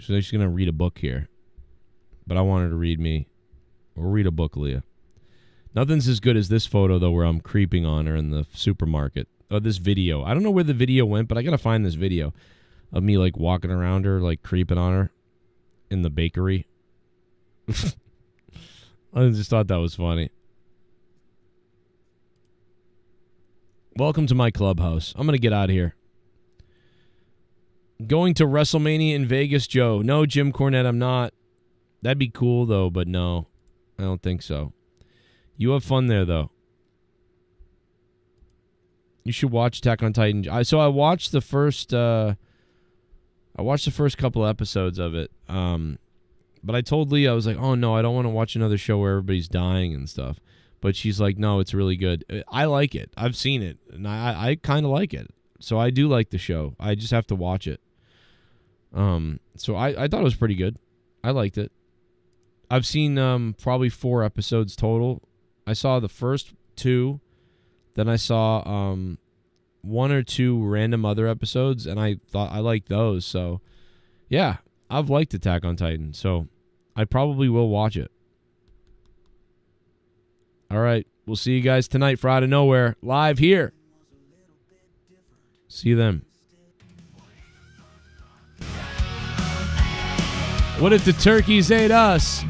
So she's going to read a book here. But I want her to read me. Or read a book, Leah. Nothing's as good as this photo, though, where I'm creeping on her in the supermarket. Oh, this video. I don't know where the video went, but I got to find this video of me, like, walking around her, like, creeping on her in the bakery. I just thought that was funny. Welcome to my clubhouse. I'm going to get out of here. Going to WrestleMania in Vegas, Joe. No, Jim Cornette, I'm not. That'd be cool, though, but no. I don't think so. You have fun there, though. You should watch Attack on Titan. I watched the first couple episodes of it. But I told Leah, I was like, oh, no, I don't want to watch another show where everybody's dying and stuff. But she's like, no, it's really good. I like it. I've seen it, and I kind of like it. So I do like the show. I just have to watch it. So I thought it was pretty good. I liked it. I've seen probably 4 episodes total. I saw the first 2. Then I saw 1 or 2 random other episodes, and I thought I liked those. So, yeah, I've liked Attack on Titan. So I probably will watch it. All right. We'll see you guys tonight for Out of Nowhere, live here. See you then. What if the turkeys ate us?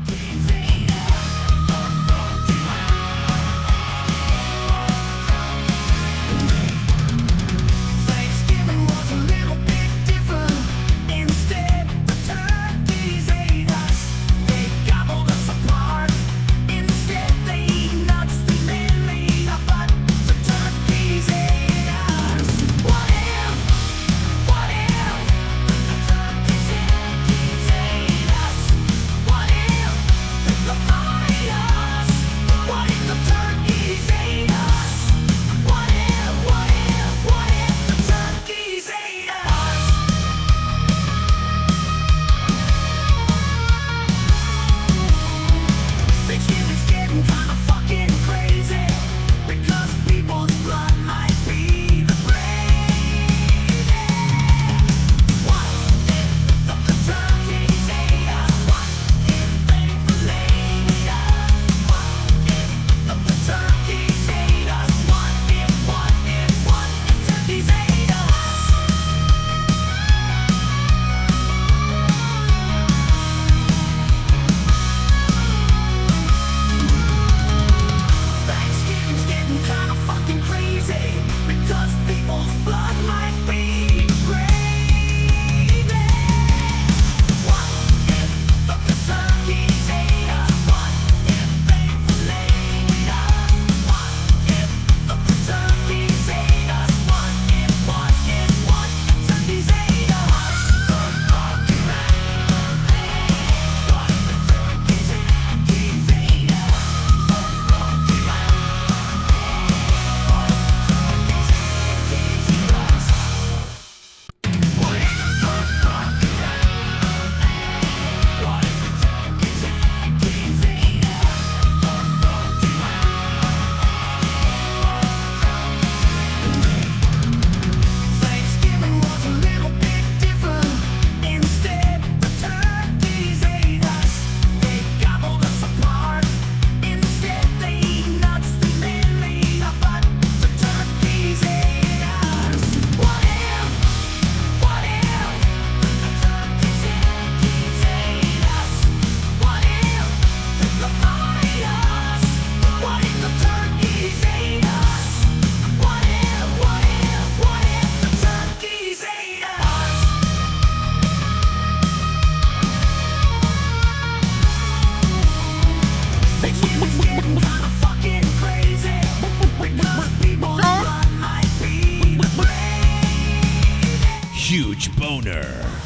winner.